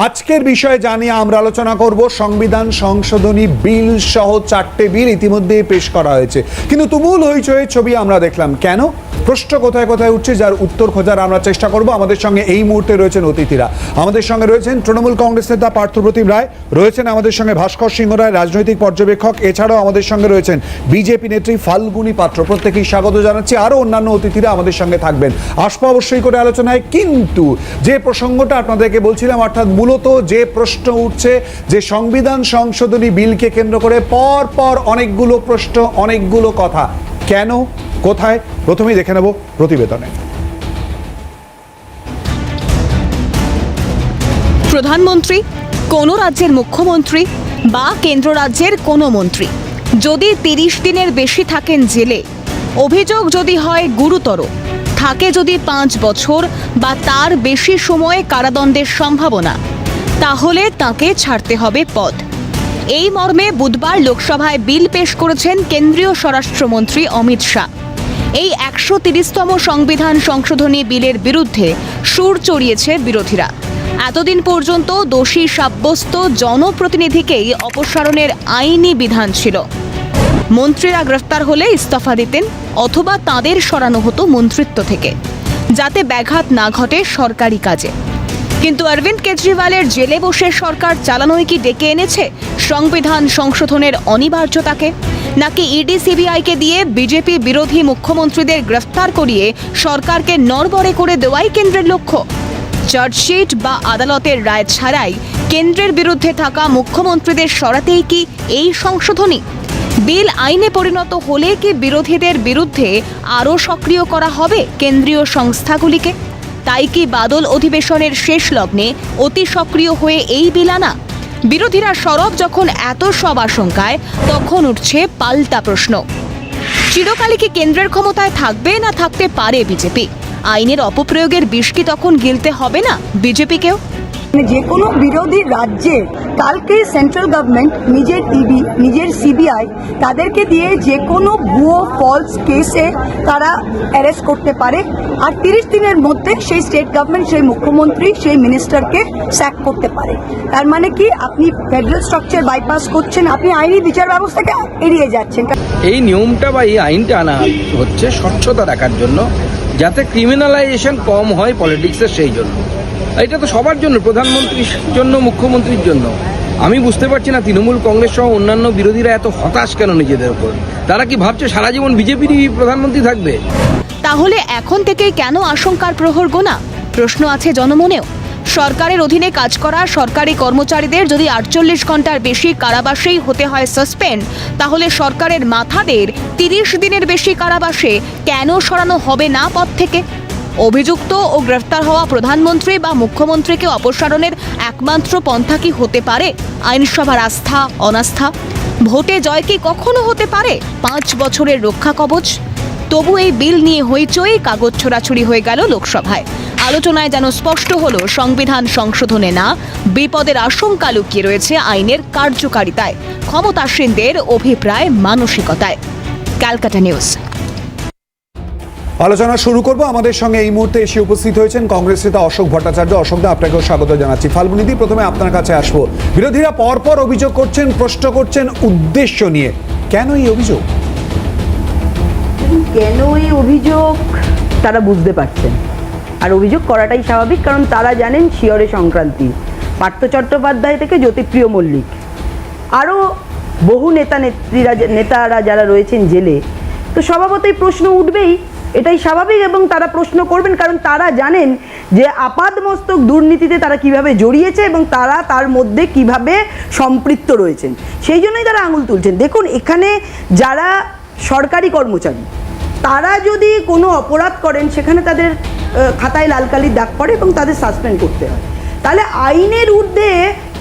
আজকের বিষয়ে জানিয়ে আমরা আলোচনা করব সংবিধান সংশোধনী বিল সহ 4টে বিল ইতিমধ্যে পেশ করা হয়েছে, কিন্তু তুমুল হইচই ছবি আমরা দেখলাম। কেন? প্রশ্ন কোথায় কোথায় উঠছে, যার উত্তর খোঁজার আমরা চেষ্টা করব। আমাদের সঙ্গে এই মুহূর্তে রয়েছেন অতিথিরা। আমাদের সঙ্গে রয়েছেন তৃণমূল কংগ্রেস নেতা পার্থপ্রতিম রায়, রয়েছেন আমাদের সঙ্গে ভাস্কর সিংহ রায়, রাজনৈতিক পর্যবেক্ষক। এছাড়াও আমাদের সঙ্গে রয়েছেন বিজেপি নেত্রী ফাল্গুনী পাত্র। প্রত্যেকেই স্বাগত জানাচ্ছি। আরও অন্যান্য অতিথিরা আমাদের সঙ্গে থাকবেন, আসবো অবশ্যই করে আলোচনায়। কিন্তু যে প্রসঙ্গটা আপনাদেরকে বলছিলাম, অর্থাৎ মূলত যে প্রশ্ন উঠছে যে সংবিধান সংশোধনী বিলকে কেন্দ্র করে পর অনেকগুলো প্রশ্ন, অনেকগুলো কথা। কেন, কোথায়, প্রথমেই দেখে নেব প্রতিবেদনে। প্রধানমন্ত্রী, কোন রাজ্যের মুখ্যমন্ত্রী বা কেন্দ্র রাজ্যের কোনো মন্ত্রী যদি 30 দিনের বেশি থাকেন জেলে, অভিযোগ যদি হয় গুরুতর, থাকে যদি 5 বছর বা তার বেশি সময়ে কারাদণ্ডের সম্ভাবনা, তাহলে তাকে ছাড়তে হবে পদ। এই মর্মে বুধবার লোকসভায় বিল পেশ করেছেন কেন্দ্রীয় স্বরাষ্ট্রমন্ত্রী অমিত শাহ। এই 130তম সংবিধান সংশোধনী বিলের বিরুদ্ধে সুর চড়িয়েছে বিরোধীরা। এতদিন পর্যন্ত দোষী সাব্যস্ত জনপ্রতিনিধিকেই অপসারণের আইনি বিধান ছিল। মন্ত্রীরা গ্রেফতার হলে ইস্তফা দিতেন অথবা তাঁদের সরানো হতো মন্ত্রিত্ব থেকে, যাতে ব্যাঘাত না ঘটে সরকারি কাজে। কিন্তু অরবিন্দ কেজরিওয়ালের জেলে বসে সরকার চালানোই কি ডেকে এনেছে সংবিধান সংশোধনের অনিবার্যতাকে? নাকি ইডি সিবিআইকে দিয়ে বিজেপি বিরোধী মুখ্যমন্ত্রীদের গ্রেফতার করিয়ে সরকারকে নড়বড়ে করে দেওয়াই কেন্দ্রের লক্ষ্য? চার্জশিট বা আদালতের রায় ছাড়াই কেন্দ্রের বিরুদ্ধে থাকা মুখ্যমন্ত্রীদের সরাতেই কি এই সংশোধনী? বিল আইনে পরিণত হলে কি বিরোধীদের বিরুদ্ধে আরও সক্রিয় করা হবে কেন্দ্রীয় সংস্থাগুলিকে? তাই কি বাদল অধিবেশনের শেষ লগ্নে অতি সক্রিয় হয়ে এই বিল আনা? বিরোধীরা সরব যখন এত সব আশঙ্কায়, তখন উঠছে পাল্টা প্রশ্ন। চিরকালই কি কেন্দ্রের ক্ষমতায় থাকবে, না থাকতে পারে বিজেপি? আইনের অপপ্রয়োগের বিষ কি তখন গিলতে হবে না বিজেপিকেও? যে কোনো বিরোধী রাজ্যে কালকে সেন্ট্রাল গভর্নমেন্ট নিজের ইডি, নিজের সিবিআই তাদেরকে দিয়ে যে কোনো ভুয়ো ফলস কেসে তারা অ্যারেস্ট করতে পারে, আর 30 দিনের মধ্যে সেই স্টেট গভর্নমেন্ট, সেই মুখ্যমন্ত্রী, সেই মিনিস্টারকে স্যাক করতে পারে। তার মানে কি, আপনি ফেডারেল স্ট্রাকচার বাইপাস করছেন, আপনি আইনি বিচার ব্যবস্থাকে এড়িয়ে যাচ্ছেন। এই নিয়মটা বা এই আইনটা আনা হচ্ছে স্বচ্ছতা রাখার জন্য, যাতে ক্রিমিনালাইজেশন কম হয় পলিটিক্সের। সেই জন্য এটা তো সবার জন্য, প্রধানমন্ত্রীর জন্য, মুখ্যমন্ত্রীর জন্য। আমি বুঝতে পারছি না তৃণমূল কংগ্রেস সহ অন্যান্য বিরোধীরা এত হতাশ কেন নিজেদের উপর। তারা কি ভাবছে সারা জীবন বিজেপিরই প্রধানমন্ত্রী থাকবে? তাহলে এখন থেকেই কেন আশঙ্কার প্রহর গোনা? প্রশ্ন আছে জনমনেও। সরকারের অধীনে কাজ করা সরকারি কর্মচারীদের যদি 48 ঘন্টার বেশি কারাবাসেই হতে হয় সাসপেন্ড, তাহলে সরকারের মাথাদের 30 দিনের বেশি কারাবাসে কেন সরানো হবে না পদ থেকে? অভিযুক্ত ও গ্রেফতার হওয়া প্রধানমন্ত্রী বা মুখ্যমন্ত্রীকে অপসারণের একমাত্র পন্থা কি হতে পারে আইনসভার আস্থা অনাস্থা? ভোটে জয় কি কখনো হতে পারে 5 বছরের রক্ষা কবচ? তবু এই বিল নিয়ে হইচই, কাগজ ছোড়াছুড়ি হয়ে গেল লোকসভায়। আলোচনায় যেন স্পষ্ট হলো সংবিধান সংশোধনে না, বিপদের আশঙ্কা লুকিয়ে রয়েছে আইনের কার্যকারিতায়, ক্ষমতাসীনদের অভিপ্রায় মানসিকতায়। ক্যালকাটা নিউজ। আলোচনা শুরু করব। আমাদের সঙ্গে এই মুহূর্তে এসে উপস্থিত হয়েছেন কংগ্রেস নেতা অশোক ভট্টাচার্য। অশোকদা, আপনাকেও স্বাগত জানাচ্ছি। ফাল্গুনীদি, প্রথমে আপনার কাছে আসবো। বিরোধীরা পরপর অভিযোগ করছেন, প্রশ্ন করছেন উদ্দেশ্য নিয়ে। কেন এই অভিযোগ? কেন এই অভিযোগ তারা বুঝতে পারছেন, আর অভিযোগ করাটাই স্বাভাবিক, কারণ তারা জানেন শিয়রে সংক্রান্তি। পার্থ চট্টোপাধ্যায় থেকে জ্যোতিপ্রিয় মল্লিক, আরও বহু নেতারা যারা রয়েছেন জেলে, তো স্বভাবতই প্রশ্ন উঠবেই, এটাই স্বাভাবিক। এবং তারা প্রশ্ন করবেন, কারণ তারা জানেন যে আপাদমস্তক দুর্নীতিতে তারা কিভাবে জড়িয়েছে এবং তারা তার মধ্যে কিভাবে সম্পৃক্ত রয়েছেন, সেই জন্যই তারা আঙুল তুলছেন। দেখুন, এখানে যারা সরকারি কর্মচারী, তারা যদি কোনো অপরাধ করেন, সেখানে তাদের খাতায় লাল কালির দাগ পড়ে এবং তাদের সাসপেন্ড করতে হয়। তাহলে আইনের ঊর্ধ্বে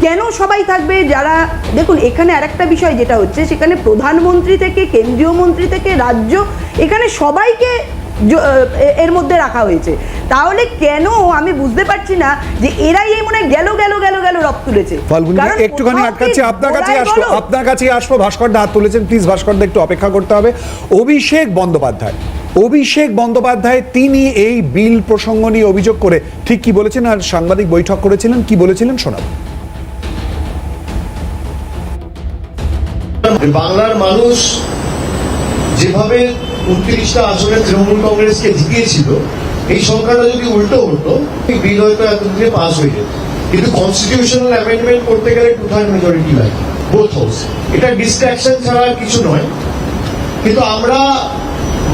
কেন সবাই থাকবে যারা? দেখুন, এখানে আরেকটা বিষয় যেটা হচ্ছে, সেখানে প্রধানমন্ত্রী থেকে কেন্দ্রীয় মন্ত্রী থেকে রাজ্য, এখানে সবাইকে এর মধ্যে রাখা হয়েছে। তাহলে কেন আমি বুঝতে পারছি না যে এরাই এই মনে গেল রব তুলেছে। একটুখানি আটকাচ্ছি, আপনার কাছে আসবো। ভাস্কর দা হাত তুলেছেন, প্লিজ ভাস্কর দা একটু অপেক্ষা করতে হবে। অভিষেক বন্দ্যোপাধ্যায় অভিষেক বন্দ্যোপাধ্যায় তিনি এই বিল প্রসঙ্গ নিয়ে অভিযোগ করে ঠিক কি বলেছেন, আর সাংবাদিক বৈঠক করেছিলেন, কি বলেছিলেন শোনাব। বাংলার মানুষ যেভাবে 29টা আসনে তৃণমূল কংগ্রেসকে জিতিয়েছিল, এই সংখ্যাটা যদি উল্টো হতো এই বিল হয়তো এতদিনে পাস হয়ে যেত। কিন্তু কনস্টিটিউশনাল অ্যামেন্ডমেন্ট করতে গেলে 2/3 মেজরিটি লাগে বোথ হাউস। এটা ডিস্ট্রাকশন ছাড়া আর কিছু নয়। কিন্তু আমরা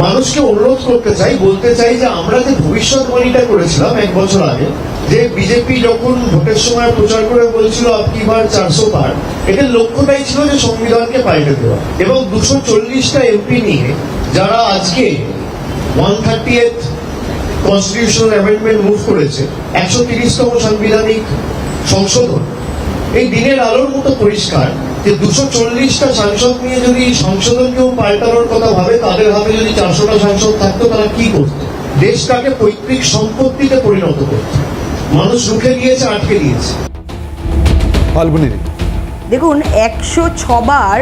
মানুষকে অনুরোধ করতে চাই, বলতে চাই যে আমরা যে ভবিষ্যৎবাণীটা করেছিলাম 1 বছর আগে, যে বিজেপি যখন ভোটের সময় প্রচার করে বলছিল আপকি বার 400 পার, এটার লক্ষ্যটাই ছিল যে সংবিধানকে পাল্টে দেওয়া। এবং 240টা এমপি নিয়ে যারা আজকে 130th কনস্টিটিউশনাল অ্যামেন্ডমেন্ট মুভ করেছে, 130তম সাংবিধানিক সংশোধন, এই দিনের আলোর মতো পরিষ্কার যে 240টা সাংসদ নিয়ে যদি সংশোধনকেও পাল্টানোর কথা ভাবে, তাদের হাতে যদি 400টা সাংসদ থাকতো তারা কি করত? দেশটাকে পৈতৃক সম্পত্তিতে পরিণত করত। মানুষ রুখে দিয়েছে, আটকে দিয়েছে। ফাল্গুনী, দেখুন 106 বার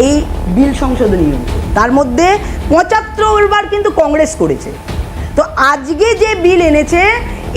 এই বিল সংশোধনী হয়েছে, তার মধ্যে 75 বার কিন্তু কংগ্রেস করেছে। তো আজকে যে বিল এনেছে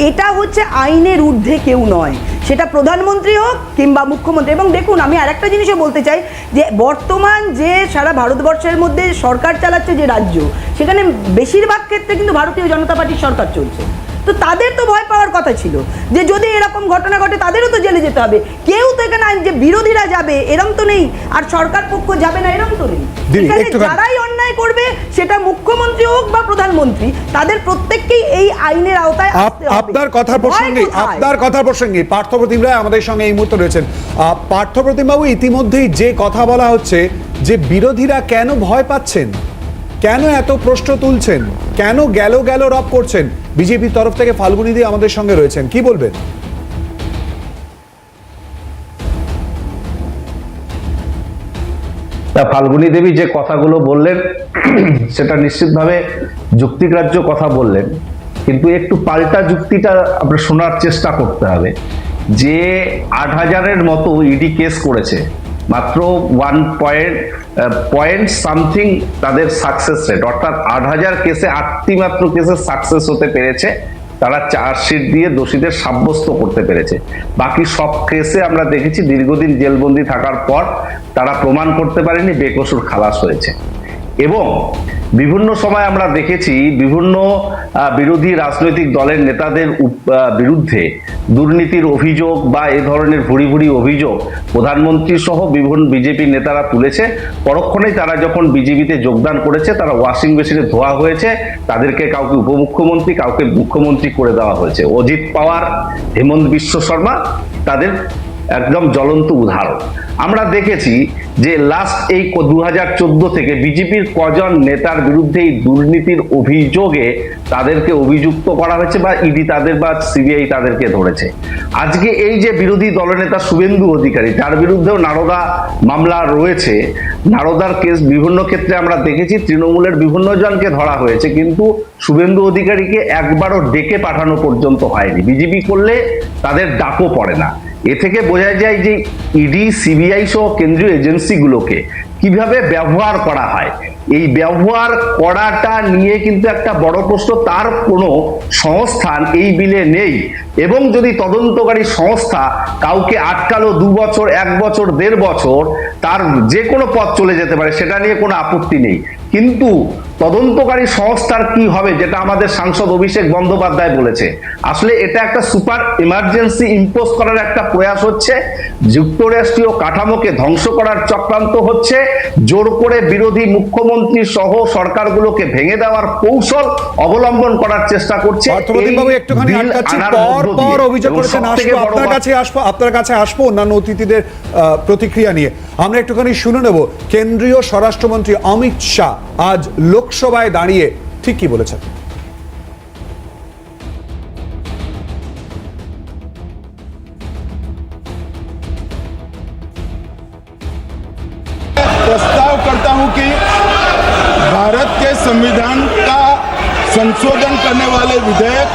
এটা হচ্ছে আইনের ঊর্ধ্বে কেউ নয়, সেটা প্রধানমন্ত্রী হোক কিংবা মুখ্যমন্ত্রী। এবং দেখুন আমি আরেকটা জিনিসও বলতে চাই যে বর্তমান যে সারা ভারতবর্ষের মধ্যে সরকার চালাচ্ছে যে রাজ্য, সেখানে বেশিরভাগ ক্ষেত্রে কিন্তু ভারতীয় জনতা পার্টির সরকার চলছে। তো তাদের তো ভয় পাওয়ার কথা ছিল যে যদি এরকম ঘটনা ঘটে তাদেরও তো জেলে যেতে হবে। কেউ তো এখানে যে বিরোধীরা যাবে এরম তো নেই, আর সরকার পক্ষ যাবে না এরম তো নেই। এখানে যারাই অন্যায় করবে সেটা মুখ্যমন্ত্রী হোক বা প্রধানমন্ত্রী, তাদের প্রত্যেককেই এই আইনের আওতায় আসতে হবে। আপনার কথার প্রসঙ্গে পার্থপ্রতিম রায় আমাদের সঙ্গে এই মুহূর্তে রয়েছেন। পার্থপ্রতিম বাবু, ইতিমধ্যেই যে কথা বলা হচ্ছে যে বিরোধীরা কেন ভয় পাচ্ছেন, কেন এত প্রশ্ন তুলছেন, কেন গেল রব করছেন, বিজেপির তরফ থেকে ফাল্গুনী দি আমাদের সঙ্গে রয়েছেন, কি বলবেন? ফাল্গুনী দেবী যে কথাগুলো বললেন সেটা নিশ্চিতভাবে যুক্তিগ্রাহ্য কথা বললেন, কিন্তু একটু পাল্টা যুক্তিটা আমরা শোনার চেষ্টা করতে হবে। যে 8000-এর মতো ইডি কেস করেছে, মাত্র 1 সামথিং তাদের সাকসেস রেট, অর্থাৎ 8000 কেসে 8টি মাত্র কেসে সাকসেস হতে পেরেছে, তারা চার্জশিট দিয়ে দোষীদের সাব্যস্ত করতে পেরেছে। বাকি সব কেসে আমরা দেখেছি দীর্ঘদিন জেলবন্দি থাকার পর তারা প্রমাণ করতে পারেনি, বেকসুর খালাস হয়েছে। এবং বিভিন্ন সময় আমরা দেখেছি বিভিন্ন বিরোধী রাজনৈতিক দলের নেতাদের বিরুদ্ধে দুর্নীতির অভিযোগ বা এ ধরনের ভুরি ভুরি অভিযোগ প্রধানমন্ত্রী সহ বিভিন্ন বিজেপি নেতারা তুলেছে। পরক্ষণেই তারা যখন বিজেপিতে যোগদান করেছে তারা ওয়াশিং মেশিনে ধোয়া হয়েছে, তাদেরকে কাউকে উপমুখ্যমন্ত্রী, কাউকে মুখ্যমন্ত্রী করে দেওয়া হয়েছে। অজিত পাওয়ার, হেমন্ত বিশ্ব শর্মা তাদের একদম জ্বলন্ত উদাহরণ। আমরা দেখেছি যে লাস্ট এই 2014 থেকে বিজেপির কজন নেতার বিরুদ্ধে এই দুর্নীতির অভিযোগে তাদেরকে অভিযুক্ত করা হয়েছে বা ইডি তাদের বা সিবিআই তাদেরকে ধরেছে। আজকে এই যে বিরোধী দলনেতা শুভেন্দু অধিকারী, তার বিরুদ্ধেও নারদা মামলা রয়েছে। নারদার কেস বিভিন্ন ক্ষেত্রে আমরা দেখেছি তৃণমূলের বিভিন্ন জনকে ধরা হয়েছে, কিন্তু শুভেন্দু অধিকারীকে একবারও ডেকে পাঠানো পর্যন্ত হয়নি। বিজেপি করলে তাদের ডাকও পড়ে না। এ থেকে বোঝা যায় যে ইডি, সিবিআই সহ কেন্দ্রীয় এজেন্সিগুলোকে কিভাবে ব্যবহার করা হয়, এই ব্যবহার করাটা নিয়ে কিন্তু একটা বড় প্রশ্ন। তার কোনো সংস্থান এই বিলে নেই, এবং যদি তদন্তকারী সংস্থা কাউকে আটকালো 2 বছর, 1 বছর, 1.5 বছর, তার যে কোনো পথ চলে যেতে পারে, সেটা নিয়ে কোনো আপত্তি নেই। কিন্তু তদন্তকারী সংস্থার কি হবে, যেটা আমাদের সাংসদ অভিষেক বন্দ্যোপাধ্যায় বলেছে, আসলে এটা একটা সুপার ইমার্জেন্সি ইম্পোজ করার একটা প্রয়াস হচ্ছে। যুক্তরাষ্ট্রীয় কাঠামোকে ধ্বংস করার চক্রান্ত হচ্ছে, জোর করে বিরোধী মুখ্যমন্ত্রী সহ সরকারগুলোকে ভেঙে দেওয়ার কৌশল অবলম্বন করার চেষ্টা করছে। একটুখানি আটকাচ্ছি, পর অভিযোগ করেছেন, আপনার কাছে আসবো অন্যান্য অতিথিদের প্রতিক্রিয়া নিয়ে। আমরা একটুখানি শুনে নেব কেন্দ্রীয় স্বরাষ্ট্রমন্ত্রী অমিত শাহ আজ লোকসভায় দাঁড়িয়ে ঠিক কি বলেছেন। प्रस्ताव करता हूं कि भारत के संविधान का संशोधन करने वाले विधेयक,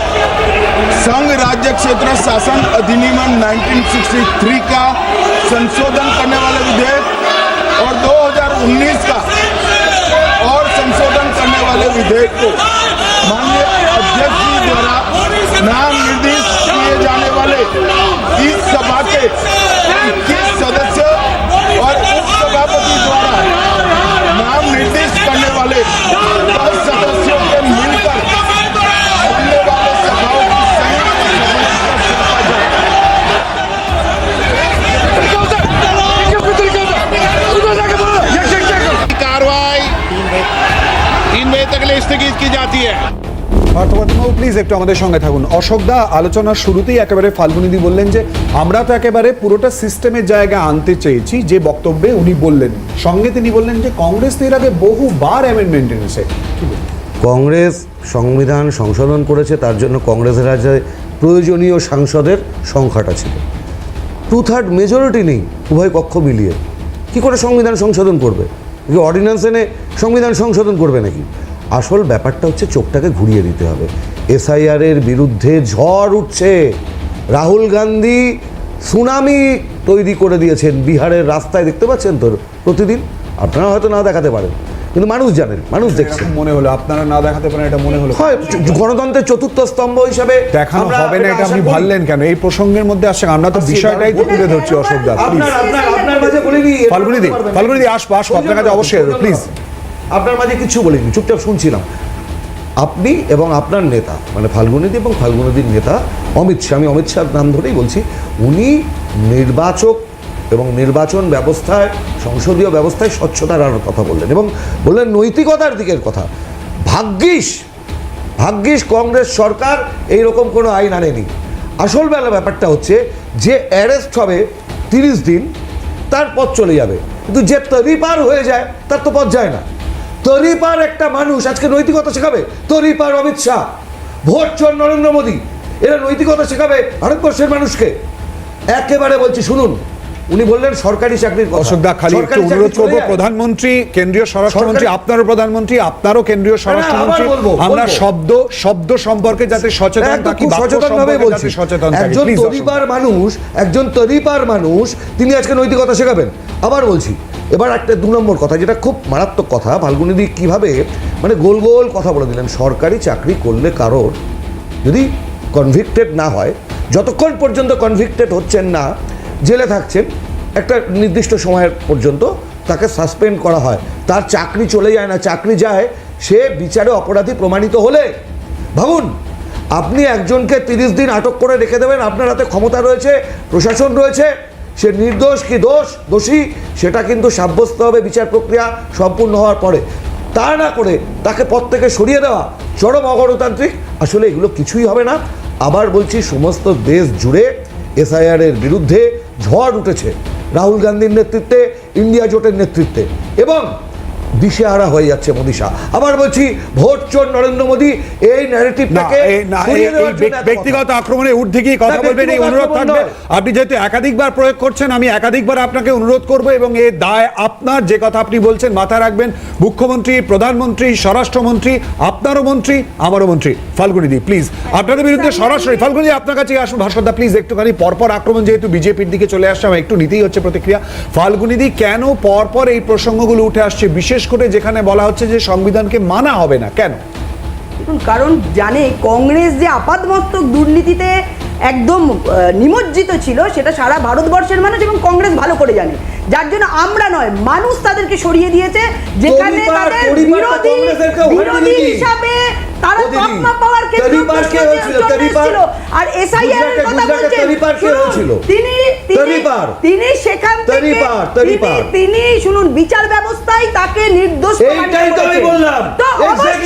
संघ राज्य क्षेत्र शासन अधिनियम 1963 का संशोधन करने वाले विधेयक और 2019 का और संशोधन करने वाले वाले विधेयक को माननीय अध्यक्ष जी द्वारा नाम निर्दिष्ट किए जाने वाले इस सभा के 21 सदस्य और उपसभापति द्वारा नाम निर्दिष्ट करने वाले 10 सदस्यों के मिलकर होने वाले सभाओं की संयुक्त सदस्यता सौंपा जाए। कार्रवाई 3 बजे तक के लिए स्थगित की जाती है। পার্থবাবু প্লিজ একটু আমাদের সঙ্গে থাকুন। অশোকদা, আলোচনার শুরুতেই একেবারে ফাল্গুনিদি বললেন যে আমরা তো একেবারে পুরোটা সিস্টেমের জায়গায় আনতে চেয়েছি, যে বক্তব্যে উনি বললেন। সঙ্গে তিনি বললেন যে কংগ্রেস তো এর আগে বহুবার অ্যামেন্ডমেন্ট এনেছে। কংগ্রেস সংবিধান সংশোধন করেছে, তার জন্য কংগ্রেসের রাজ্যে প্রয়োজনীয় সাংসদের সংখ্যাটা ছিল। 2/3 মেজরিটি নেই উভয় পক্ষ মিলিয়ে, কি করে সংবিধান সংশোধন করবে? কি অর্ডিন্যান্স এনে সংবিধান সংশোধন করবে নাকি? আসল ব্যাপারটা হচ্ছে চোখটাকে ঘুরিয়ে দিতে হবে। এসআইআর এর বিরুদ্ধে ঝড় উঠছে। রাহুল গান্ধী সুনামি তৈরি করে দিয়েছেন বিহারের রাস্তায়, দেখতে পাচ্ছেন তো প্রতিদিন। আপনারা হয়তো না দেখাতে পারেন, কিন্তু মানুষ জানেন, মানুষ দেখছে। মনে হলো আপনারা না দেখাতে পারেন, এটা মনে হলো হয় গণতন্ত্রের চতুর্থ স্তম্ভ হিসাবে দেখানো আমরা হবে না, এটা আপনি আশা করি। ভাবলেন কেন? এই প্রসঙ্গের মধ্যে আসছে, আমরা তো বিষয়টাই তো তুলে ধরছি। অশোকদা প্লিজ, আপনার মাঝে বলিনি, ফাল্গুনিদি আসবো আপনার কাছে অবশ্যই প্লিজ। আপনার মাঝে কিছু বলিনি, চুপচাপ শুনছিলাম। আপনি এবং আপনার নেতা মানে ফাল্গুনিদি এবং ফাল্গুনিদির নেতা অমিত শাহ, আমি অমিত শাহর নাম ধরেই বলছি, উনি নির্বাচক এবং নির্বাচন ব্যবস্থায়, সংসদীয় ব্যবস্থায় স্বচ্ছতার আনার কথা বললেন এবং বললেন নৈতিকতার দিকের কথা। ভাগ্যিস কংগ্রেস সরকার এইরকম কোনো আইন আনেনি। আসল ব্যাপারটা হচ্ছে যে অ্যারেস্ট হবে 30 দিন, তার পথ চলে যাবে, কিন্তু যে তরিপার হয়ে যায় তার তো পথ যায় না। তরিপার একটা মানুষ আজকে নৈতিকতা শেখাবে? তরিপার অমিত শাহ, ভোট চোর নরেন্দ্র মোদী, এরা নৈতিকতা শেখাবে ভারতবর্ষের মানুষকে? একেবারে বলছি শুনুন, উনি বললেন সরকারি চাকরির কথা। অশোকদা, খালি একটু অনুরোধ করবো, প্রধানমন্ত্রী, কেন্দ্রীয় স্বরাষ্ট্রমন্ত্রী, আপনারও প্রধানমন্ত্রী, আপনারও কেন্দ্রীয় স্বরাষ্ট্রমন্ত্রী, আমরা শব্দ সম্পর্কে যাতে সচেতন থাকি, সচেতনভাবে বলছি। একজন তরিপার মানুষ তিনি আজকে নৈতিকতা শেখাবেন? আবার বলছি, এবার একটা 2 নম্বর কথা, যেটা খুব মারাত্মক কথা, ফাল্গুনিদি কিভাবে মানে গোল গোল কথা বলে দিলেন। সরকারি চাকরি করলে কারোর যদি কনভিক্টেড না হয়, যতক্ষণ পর্যন্ত কনভিক্টেড হচ্ছেন না, জেলে থাকছেন, একটা নির্দিষ্ট সময়ের পর্যন্ত তাকে সাসপেন্ড করা হয়, তার চাকরি চলে যায় না, চাকরি যায় সে বিচারে অপরাধী প্রমাণিত হলে। ভাবুন, আপনি একজনকে 30 দিন আটক করে রেখে দেবেন, আপনার হাতে ক্ষমতা রয়েছে, প্রশাসন রয়েছে, সে নির্দোষ কি দোষী সেটা কিন্তু সাব্যস্ত হবে বিচার প্রক্রিয়া সম্পূর্ণ হওয়ার পরে। তা না করে তাকে পদ থেকে সরিয়ে দেওয়া চরম অগণতান্ত্রিক। আসলে এগুলো কিছুই হবে না। আবার বলছি, সমস্ত দেশ জুড়ে এসআইআর এর বিরুদ্ধে ঝড় উঠেছে রাহুল গান্ধীর নেতৃত্বে, ইন্ডিয়া জোটের নেতৃত্বে, এবং দিশেহারা হয়ে যাচ্ছে মোদি শাহ। আবার বলছি, ভোট চোর নরেন্দ্র মোদী, এই ন্যারেটিভটাকে ব্যক্তিগত আক্রমণে ঊর্ধ্বে গিয়ে কথা বলবেন, এই অনুরোধ থাকবে। আপনি যেহেতু একাধিকবার প্রয়োগ করছেন, আমি একাধিকবার আপনাকে অনুরোধ করব, এবং এই দায় আপনার। যে কথা আপনি বলছেন মাথায় রাখবেন। মুখ্যমন্ত্রী, প্রধানমন্ত্রী, স্বরাষ্ট্রমন্ত্রী, আপনারও মন্ত্রী, আমারও মন্ত্রী। ফাল্গুনিদি প্লিজ, আপনাদের বিরুদ্ধে সরাসরি ফাল্গুনিদি আপনার কাছে আসুন। ভাস্করদা প্লিজ, একটুখানি পরপর আক্রমণ যেহেতু বিজেপির দিকে চলে আসছে, আমার একটু নিতেই হচ্ছে প্রতিক্রিয়া। ফাল্গুনিদি, কেন পরপর এই প্রসঙ্গগুলো উঠে আসছে, বিশেষ করে যেখানে বলা হচ্ছে যে সংবিধানকে মানা হবে না? কেন? কারণ জানে কংগ্রেস যে আপাতমস্তক দুর্নীতিতে একদম নিমজ্জিত ছিল, সেটা সারা ভারতবর্ষের মানুষ এবং কংগ্রেস ভালো করে জানে। যার জন্য আমরা নয়, মানুষ তাদেরকে সরিয়ে দিয়েছে, যেখানে তাদের বিরোধী হিসাবে তারা তকমা পাওয়ার ক্ষেত্রে ছিল। আর এসআইআর এর কথা বলছেন, তিনি সেখান থেকে তিনি শুনুন, বিচার ব্যবস্থায় তাকে নির্দোষ প্রমাণিত করেছেন। তো অবশ্যই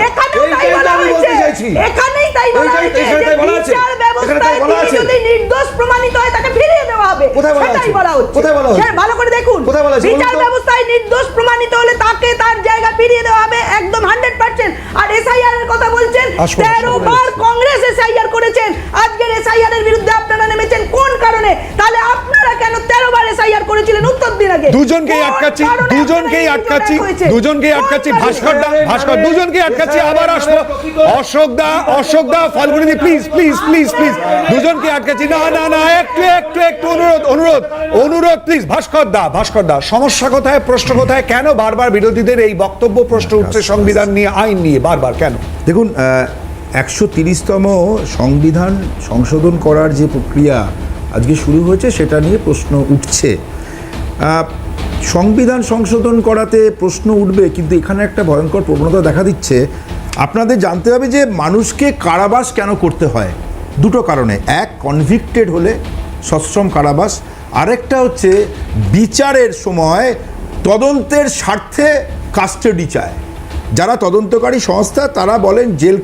এখানেও তাই বলা হয়েছে, এখানেই তাই বলা হয়েছে যে বিচার ব্যবস্থায় তিনি যদি নির্দোষ প্রমাণিত হয় তাকে ফিরিয়ে দেওয়া হবে, সেটাই বলা হচ্ছে। ভালো করে দেখুন, বিচার ব্যবস্থায় নির্দোষ প্রমাণিত হলে তাকে তার জায়গা ফিরিয়ে দেওয়া হবে একদম 100%। আর এসআইআর এর কথা বলছেন, 13 বার কংগ্রেস এসআইআর করেছেন, আজকের এসআইআর এর বিরুদ্ধে আপনারা নেমেছেন কোন কারণে? তাহলে আপনারা কেন 13 বার এসআইআর করেছিলেন? উত্তর দিন আগে। দুজনকেই আটকাচ্ছি ভাস্কর, দুজনকেই আটকাচ্ছি। আবার আসবো অশোকদা, ফাল্গুনিদি প্লিজ, দুজনকে আটকাচ্ছি। না, একটু অনুরোধ প্লিজ। প্লিজ ভাস্কর দা সমস্যা কোথায়, প্রশ্ন কোথায়, কেন বারবার বিরোধীদের এই বক্তব্য প্রশ্ন উঠছে সংবিধান নিয়ে, আইন নিয়ে বারবার কেন? দেখুন 130তম সংবিধান সংশোধন করার যে প্রক্রিয়া আজকে শুরু হয়েছে সেটা নিয়ে প্রশ্ন উঠছে। সংবিধান সংশোধন করাতে প্রশ্ন উঠবে, কিন্তু এখানে একটা ভয়ঙ্কর প্রবণতা দেখা দিচ্ছে। আপনাদের জানতে হবে যে মানুষকে কারাবাস কেন করতে হয়, দুটো কারণে। এক, কনভিক্টেড হলে সশ্রম কারাবাস, আরেকটা হচ্ছে বিচারের সময় তদন্তের স্বার্থে কাস্টাডি চায়। যারা তদন্তকারী সংস্থা তারা বলেন জেল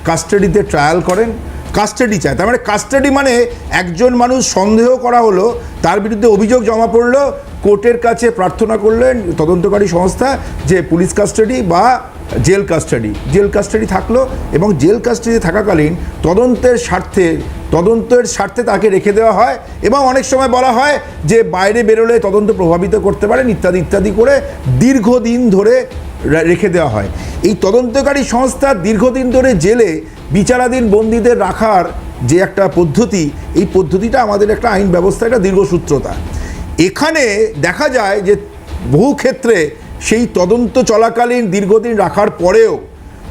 কাস্টাডিতে ট্রায়াল করেন, কাস্টাডি চায়। তার মানে কাস্টাডি মানে একজন মানুষ সন্দেহ করা হলো, তার বিরুদ্ধে অভিযোগ জমা পড়লো, কোর্টের কাছে প্রার্থনা করলেন তদন্তকারী সংস্থা যে পুলিশ কাস্টাডি বা জেল কাস্টাডি থাকলো, এবং জেল কাস্টাডি থাকাকালীন তদন্তের স্বার্থে তাকে রেখে দেওয়া হয়, এবং অনেক সময় বলা হয় যে বাইরে বেরোলে তদন্ত প্রভাবিত করতে পারেন ইত্যাদি করে দীর্ঘদিন ধরে রেখে দেওয়া হয়। এই তদন্তকারী সংস্থা দীর্ঘদিন ধরে জেলে বিচারাধীন বন্দীদের রাখার যে একটা পদ্ধতি, এই পদ্ধতিটা আমাদের একটা আইন ব্যবস্থা, একটা দীর্ঘসূত্রতা। এখানে দেখা যায় যে বহু ক্ষেত্রে সেই তদন্ত চলাকালীন দীর্ঘদিন রাখার পরেও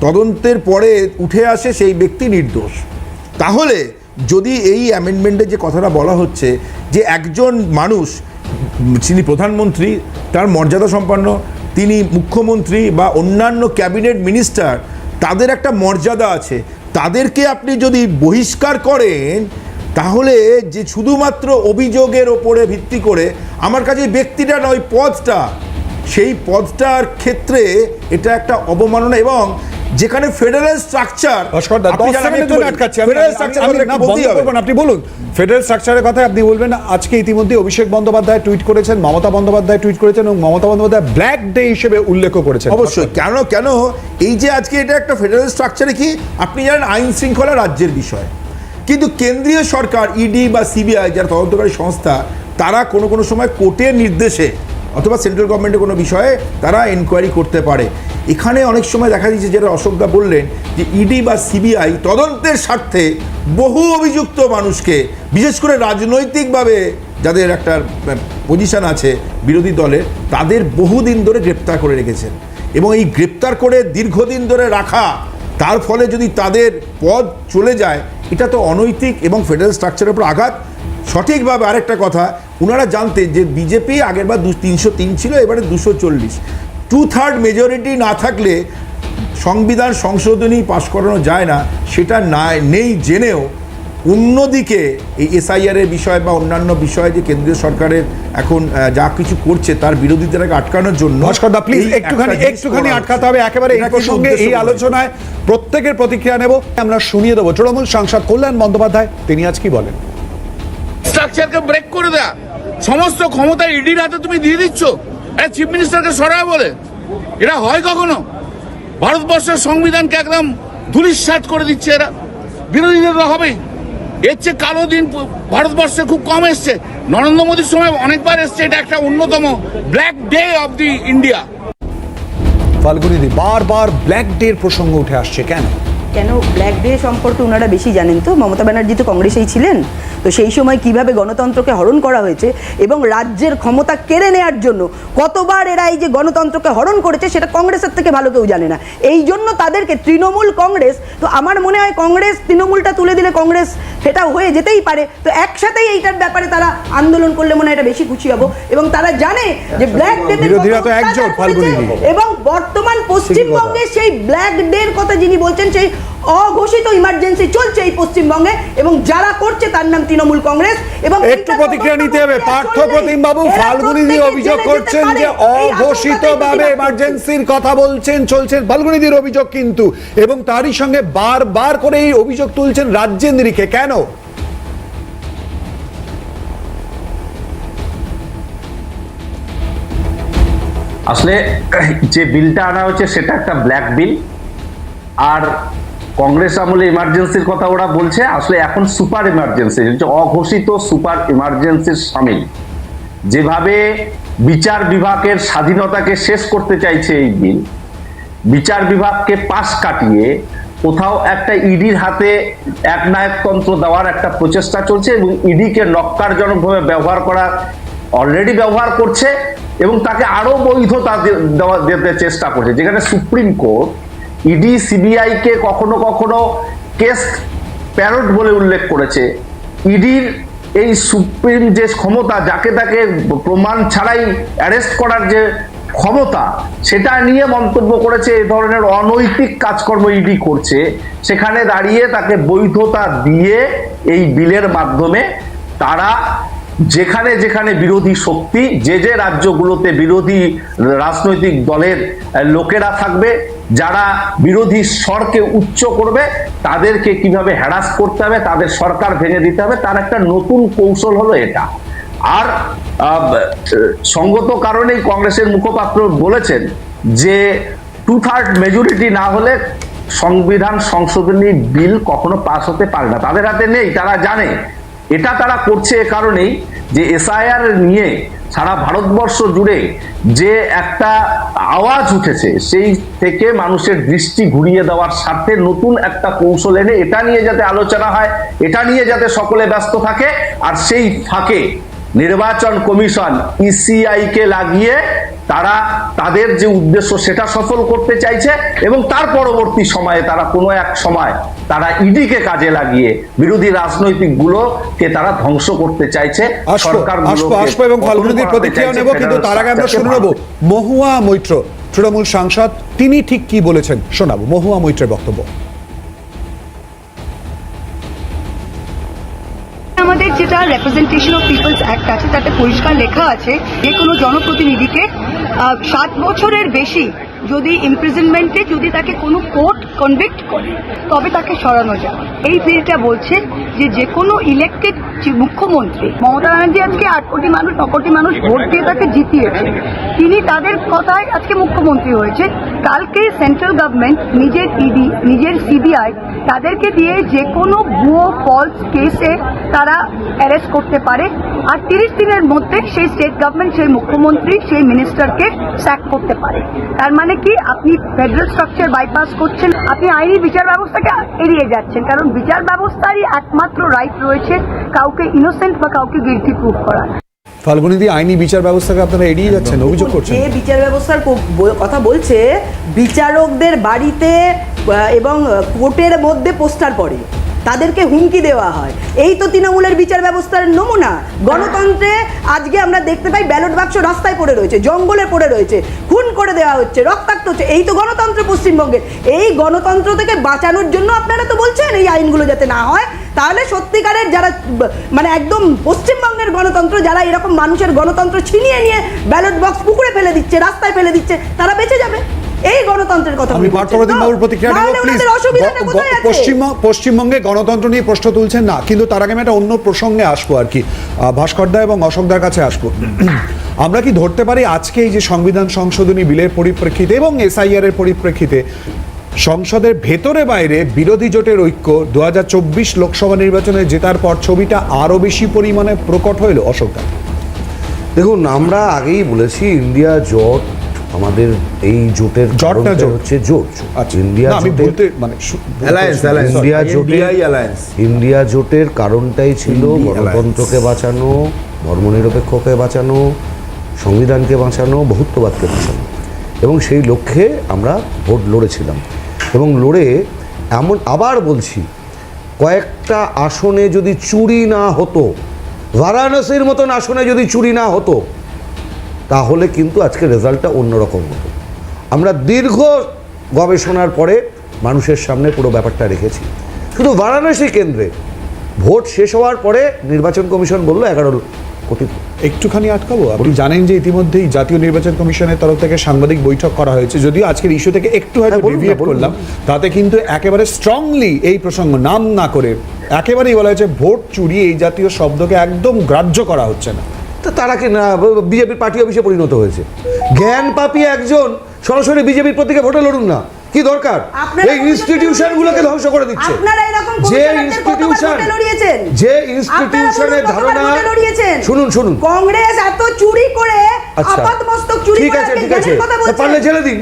তদন্তের পরে উঠে আসে সেই ব্যক্তি নির্দোষ। তাহলে যদি এই অ্যামেন্ডমেন্টে যে কথাটা বলা হচ্ছে যে একজন মানুষ, যিনি প্রধানমন্ত্রী, তার মর্যাদা সম্পন্ন, তিনি মুখ্যমন্ত্রী বা অন্যান্য ক্যাবিনেট মিনিস্টার, তাদের একটা মর্যাদা আছে, তাদেরকে আপনি যদি বহিষ্কার করেন, তাহলে যে শুধুমাত্র অভিযোগের ওপরে ভিত্তি করে, আমার কাছে ব্যক্তিটা নয় পদটা, সেই পদটার ক্ষেত্রে এটা একটা অবমাননা। এবং যেখানে ফেডারেল স্ট্রাকচার, আপনি বলুন ফেডারেল স্ট্রাকচারের কথা আপনি বলবেন। আজকে ইতিমধ্যে অভিষেক বন্দ্যোপাধ্যায় টুইট করেছেন, মমতা বন্দ্যোপাধ্যায় টুইট করেছেন, এবং মমতা বন্দ্যোপাধ্যায় ব্ল্যাক ডে হিসেবে উল্লেখ করেছেন। অবশ্যই, কেন এই যে আজকে এটা একটা ফেডারেল স্ট্রাকচারে কি আপনি জানেন আইন শৃঙ্খলা রাজ্যের বিষয়, কিন্তু কেন্দ্রীয় সরকার ইডি বা সিবিআই যারা তদন্তকারী সংস্থা, তারা কোনো সময় কোর্টের নির্দেশে অথবা সেন্ট্রাল গভর্নমেন্টের কোনো বিষয়ে তারা এনকোয়ারি করতে পারে। এখানে অনেক সময় দেখা দিচ্ছে, যেটা অশোকদা বললেন, যে ইডি বা সিবিআই তদন্তের স্বার্থে বহু অভিযুক্ত মানুষকে, বিশেষ করে রাজনৈতিকভাবে যাদের একটা পজিশন আছে বিরোধী দলের, তাদের বহুদিন ধরে গ্রেপ্তার করে রেখেছেন, এবং এই গ্রেপ্তার করে দীর্ঘদিন ধরে রাখা, তার ফলে যদি তাদের পদ চলে যায়, এটা তো অনৈতিক এবং ফেডারেল স্ট্রাকচারের উপর আঘাত। সঠিকভাবে আরেকটা কথা, ওনারা জানতেন যে বিজেপি আগেরবার 303 ছিল, এবারে 240, 2/3 মেজরিটি না থাকলে সংবিধান সংশোধনী পাশ করানো যায় না, সেটা নেই জেনেও অন্যদিকে এই এসআইআরের বিষয় বা অন্যান্য বিষয়ে যে কেন্দ্রীয় সরকারের এখন যা কিছু করছে তার বিরোধীদেরকে আটকানোর জন্য, ভাস্করদা প্লিজ একটুখানি আটকাতে হবে একেবারে এই প্রসঙ্গে। এই আলোচনায় প্রত্যেকের প্রতিক্রিয়া নেব, আমরা শুনিয়ে দেবো তৃণমূল সাংসদ কল্যাণ বন্দ্যোপাধ্যায়, তিনি আজ কি বলেন। স্ট্রাকচারকে ব্রেক করে দেয়া, সমস্ত ক্ষমতা ইডির হাতে তুমি দিয়ে দিচ্ছ, চিফ মিনিস্টারকে সরায় বলে, এটা হয় কখনো? ভারতবর্ষের সংবিধানকে একদম ধূলিসাৎ করে দিচ্ছে এরা, বিরোধীদের হবেই। এর চেয়ে কালো দিন ভারতবর্ষে খুব কম এসছে, নরেন্দ্র মোদীর সময় অনেকবার এসছে, এটা একটা অন্যতম black day of the India. ফাল্গুনিদি, বারবার ব্ল্যাক ডের প্রসঙ্গ উঠে আসছে কেন? ব্ল্যাক ডে সম্পর্কে ওনারা বেশি জানেন। তো মমতা ব্যানার্জি তো কংগ্রেসেই ছিলেন, তো সেই সময় কিভাবে গণতন্ত্রকে হরণ করা হয়েছে এবং রাজ্যের ক্ষমতা কেড়ে নেওয়ার জন্য কতবার এরা এই যে গণতন্ত্রকে হরণ করেছে, সেটা কংগ্রেসের থেকে ভালো কেউ জানে না। এই জন্য তাদেরকে তৃণমূল কংগ্রেস, তো আমার মনে হয় কংগ্রেস তৃণমূলটা তুলে দিলে কংগ্রেস সেটা হয়ে যেতেই পারে, তো একসাথেই এইটার ব্যাপারে তারা আন্দোলন করলে মনে হয় এটা বেশি খুশি হব। এবং তারা জানে যে ব্ল্যাক ডে এবং বর্তমান পশ্চিমবঙ্গে সেই ব্ল্যাক ডের কথা যিনি বলছেন, সেই অঘোষিত ইমার্জেন্সি চলছে এই পশ্চিমবঙ্গে, এবং যারা করছে তার নাম তৃণমূল কংগ্রেস। এবং একটু প্রতিক্রিয়া নিতে হবে। পার্থ প্রতিম বাবু, ফাল্গুনিদি অভিযোগ করছেন যে অঘোষিতভাবে ইমার্জেন্সির কথা চলছেন ফাল্গুনিদির অভিযোগ, কিন্তু এবং তারই সঙ্গে বারবার করে এই অভিযোগ তুলছেন রাজ্যের নিরিখে, কেন? আসলে যে বিলটা আনা হয়েছে সেটা একটা ব্ল্যাক বিল, আর কংগ্রেস আমলে ইমার্জেন্সির কথা ওরা বলছে, আসলে এখন সুপার ইমার্জেন্সি, অঘোষিত সুপার ইমার্জেন্সির সামিল। যেভাবে বিচার বিভাগের স্বাধীনতাকে শেষ করতে চাইছে এই বিল, বিচার বিভাগকে পাশ কাটিয়ে কোথাও একটা ইডির হাতে একনায়কতন্ত্র দেওয়ার একটা প্রচেষ্টা চলছে, এবং ইডিকে নক্কারজনকভাবে ব্যবহার করার অলরেডি ব্যবহার করছে এবং তাকে আরো বৈধতা দিতে চেষ্টা করছে, যেখানে সুপ্রিম কোর্ট ইডি সিবিআই কে কখনো কখনো কেস প্যারট বলে উল্লেখ করেছে। ইডির এই সুপ্রিম যে ক্ষমতা, যাকে তাকে প্রমাণ ছাড়াই অ্যারেস্ট করার যে ক্ষমতা, সেটা নিয়ে মন্তব্য করেছে এই ধরনের অনৈতিক কাজকর্ম ইডি করছে। সেখানে দাঁড়িয়ে তাকে বৈধতা দিয়ে এই বিলের মাধ্যমে তারা যেখানে যেখানে বিরোধী শক্তি, যে রাজ্যগুলোতে বিরোধী রাজনৈতিক দলের লোকেরা থাকবে, যারা বিরোধী স্বরকে উচ্চ করবে, তাদেরকে কিভাবে হ্যারাস করতে হবে, তাদের সরকার ভেঙে দিতে হবে, তার একটা নতুন কৌশল হলো এটা। আর সঙ্গত কারণেই কংগ্রেসের মুখপাত্র বলেছেন যে 2/3 মেজরিটি না হলে সংবিধান সংশোধনী বিল কখনো পাস হতে পারে না, তাদের হাতে নেই, তারা জানে। এটা তারা করছে এ কারণেই যে এসআইআর নিয়ে সারা ভারতবর্ষ জুড়ে যে একটা আওয়াজ উঠেছে, সেই থেকে মানুষের দৃষ্টি ঘুরিয়ে দেওয়ার স্বার্থে নতুন একটা কৌশল এনে এটা নিয়ে যাতে আলোচনা হয়, এটা নিয়ে যাতে সকলে ব্যস্ত থাকে, আর সেই ফাঁকে নির্বাচন কমিশন ইসিআই কে লাগিয়ে তারা তাদের যে উদ্দেশ্য সেটা সফল করতে চাইছে, এবং তার পরবর্তী সময়ে তারা কোনো এক সময় তারা ইডিকে কাজে লাগিয়ে বিরোধী রাজনৈতিক গুলোকে তারা ধ্বংস করতে চাইছে। আসবো এবং ফাল্গুনীদের প্রতিক্রিয়া নেব, কিন্তু তার আগে আমরা শুনে নেব মহুয়া মৈত্র, তৃণমূল সাংসদ, তিনি ঠিক কি বলেছেন শোনাবো মহুয়া মৈত্রের বক্তব্য। আমাদের যেটা রিপ্রেজেন্টেশন অফ পিপলস অ্যাক্ট আছে, তাতে পরিষ্কার লেখা আছে যে কোনো জনপ্রতিনিধিকে 7 বছরের বেশি যদি ইমপ্রিজনমেন্টে যদি তাকে কোনো কোর্ট কনভিক্ট করে তবে তাকে সরানো যায়। এই বিলটা বলছে যে কোনো ইলেক্টেড মুখ্যমন্ত্রী, মমতা ব্যানার্জি আজকে 8 কোটি মানুষ 9 কোটি মানুষ ভোট দিয়ে তাকে জিতিয়েছে, তিনি তাদের কথায় আজকে মুখ্যমন্ত্রী হয়েছে। কালকে সেন্ট্রাল গভর্নমেন্ট নিজের ইডি নিজের সিবিআই তাদেরকে দিয়ে যে কোনো ভুয়ো ফলস কেসে তারা অ্যারেস্ট করতে পারে, আর 30 দিনের মধ্যে সেই স্টেট গভর্নমেন্ট, সেই মুখ্যমন্ত্রী, সেই মিনিস্টারকে স্যাক করতে পারে। তার মানে কি, আপনি ফেডারেল স্ট্রাকচার বাইপাস করছেন, আপনি আইনি বিচার ব্যবস্থাকে এড়িয়ে যাচ্ছেন, কারণ বিচার ব্যবস্থারই একমাত্র রাইট রয়েছে কাউকে ইনোসেন্ট বা কাউকে গিলটি প্রুভ করা। ফাল্গুনীদি, আইনি বিচার ব্যবস্থাকে আপনারা এড়িয়ে যাচ্ছেন, অভিযোগ করছেন। যে বিচার ব্যবস্থার কথা বলছে, বিচারকদের বাড়িতে এবং কোর্টের মধ্যে পোস্টার পড়ে, তাদেরকে হুমকি দেওয়া হয়, এই তো তৃণমূলের বিচার ব্যবস্থার নমুনা। গণতন্ত্রে আজকে আমরা দেখতে পাই ব্যালট বাক্স রাস্তায় পড়ে রয়েছে, জঙ্গলে পড়ে রয়েছে, খুন করে দেওয়া হচ্ছে, রক্তাক্ত হচ্ছে, এই তো গণতন্ত্র পশ্চিমবঙ্গের। এই গণতন্ত্র থেকে বাঁচানোর জন্য আপনারা তো বলছেন এই আইনগুলো যাতে না হয়, তাহলে সত্যিকারের যারা মানে একদম পশ্চিমবঙ্গের গণতন্ত্র, যারা এরকম মানুষের গণতন্ত্র ছিনিয়ে নিয়ে ব্যালট বক্স পুকুরে ফেলে দিচ্ছে, রাস্তায় ফেলে দিচ্ছে, তারা বেঁচে যাবে। এই গণতন্ত্রের কথা আমি পার্থপ্রতিম বাবুর প্রতিক্রিয়া নেব, প্লিজ। পশ্চিমবঙ্গে গণতন্ত্র নিয়ে প্রশ্ন তুলছেন না, কিন্তু তার আগে আমি একটা অন্য প্রসঙ্গে আসবো আর কি, ভাস্করদা এবং অশোকদার কাছে আসবো। আমরা কি ধরতে পারি আজকে এই যে সংবিধান সংশোধনী বিলের পরিপ্রেক্ষিতে এবং এসআইআর এর পরিপ্রেক্ষিতে সংসদের ভেতরে বাইরে বিরোধী জোটের ঐক্য 2024 লোকসভা নির্বাচনে জেতার পর ছবিটা আরো বেশি পরিমাণে প্রকট হইল? অশোকদা, দেখুন, আমরা আগেই বলেছি ইন্ডিয়া জোট, আমাদের এই জোটের জোটটা হচ্ছে জোট। আচ্ছা, ইন্ডিয়া আমি বলতে মানে ইন্ডিয়া জোটের কারণটাই ছিল গণতন্ত্রকে বাঁচানো, ধর্মনিরপেক্ষকে বাঁচানো, সংবিধানকে বাঁচানো, বহুত্ববাদকে বাঁচানো, এবং সেই লক্ষ্যে আমরা ভোট লড়েছিলাম। এবং লড়ে এমন, আবার বলছি, কয়েকটা আসনে যদি চুরি না হতো, বারাণসীর মতন আসনে যদি চুরি না হতো, তাহলে কিন্তু আজকে রেজাল্টটা অন্যরকম হতো। আমরা দীর্ঘ গবেষণার পরে মানুষের সামনে পুরো ব্যাপারটা রেখেছি। শুধু বারাণসী কেন্দ্রে ভোট শেষ হওয়ার পরে নির্বাচন কমিশন বলল 11 কোটি। একটুখানি আটকাবো, আপনি জানেন যে ইতিমধ্যেই জাতীয় নির্বাচন কমিশনের তরফ থেকে সাংবাদিক বৈঠক করা হয়েছে, যদিও আজকের ইস্যু থেকে একটু হয়তো ডেভিয়েট করলাম, তাতে কিন্তু একেবারে স্ট্রংলি এই প্রসঙ্গ নাম না করে একেবারেই বলা হয়েছে ভোট চুরি এই জাতীয় শব্দকে একদম গ্রাহ্য করা হচ্ছে না। তো তারা কি না বিজেপির পার্টি অফিসে পরিণত হয়েছে? জ্ঞান পাপিয়ে একজন সরাসরি বিজেপির প্রতীকে ভোটে লড়ুন না, কি দরকার? এই ইনস্টিটিউশন গুলোকে ধ্বংস করে দিচ্ছে। যে ইনস্টিটিউশনের ধারণা, শুনুন, কংগ্রেস এত চুরি করে আপাতমস্তক চুরি করে, ঠিক আছে, পারলে জেলে দিন,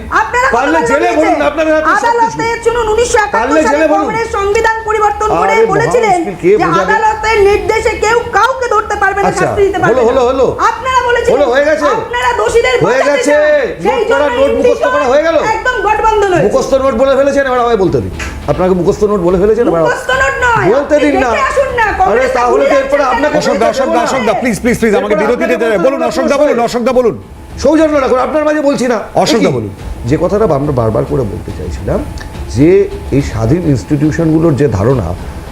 পারলে জেলে ভরুন, আপনারা আদালতে শুনুন 1971 সালে কংগ্রেস সংবিধান পরিবর্তন করে বলেছিলেন যে আদালতের নির্দেশে কেউ কাউকে ধরতে পারবে না, শাস্তি দিতে পারবে না। আপনারা বলেছিলেন হলো, হয়ে গেছে। আপনারা দোষীদের হয়ে বাঁচাতে গেছে। চান। সেই নোট করা, জন্য নোট মুখস্থ করা হয়ে গেল। একদম গঠবন্ধন হয়েছে। মুখস্থ নোট বলে ফেলেছেন, এবার আমায় বলতে দিন। আপনাকে মুখস্থ নোট বলে ফেলেছেন, এবার মুখস্থ নোট নয়, বলতে আপনি দিন না। দেখে আসুন না, আরে কংগ্রেসটা তাহলে তো ভুলে এরপরে যাচ্ছেন আপনাকে কেন? অশোকদা প্লিজ প্লিজ প্লিজ আমাকে এরপরে বিরতি দিতে আপনাকে বলুন। অশোকদা বলুন। সৌজন্য রাখুন, আপনার মাঝে বলছি না। অশোকদা বলুন। যে কথাটা আমরা বারবার করে বলতে চাইছিলাম, যে এই স্বাধীন ইনস্টিটিউশনগুলোর যে ধারণা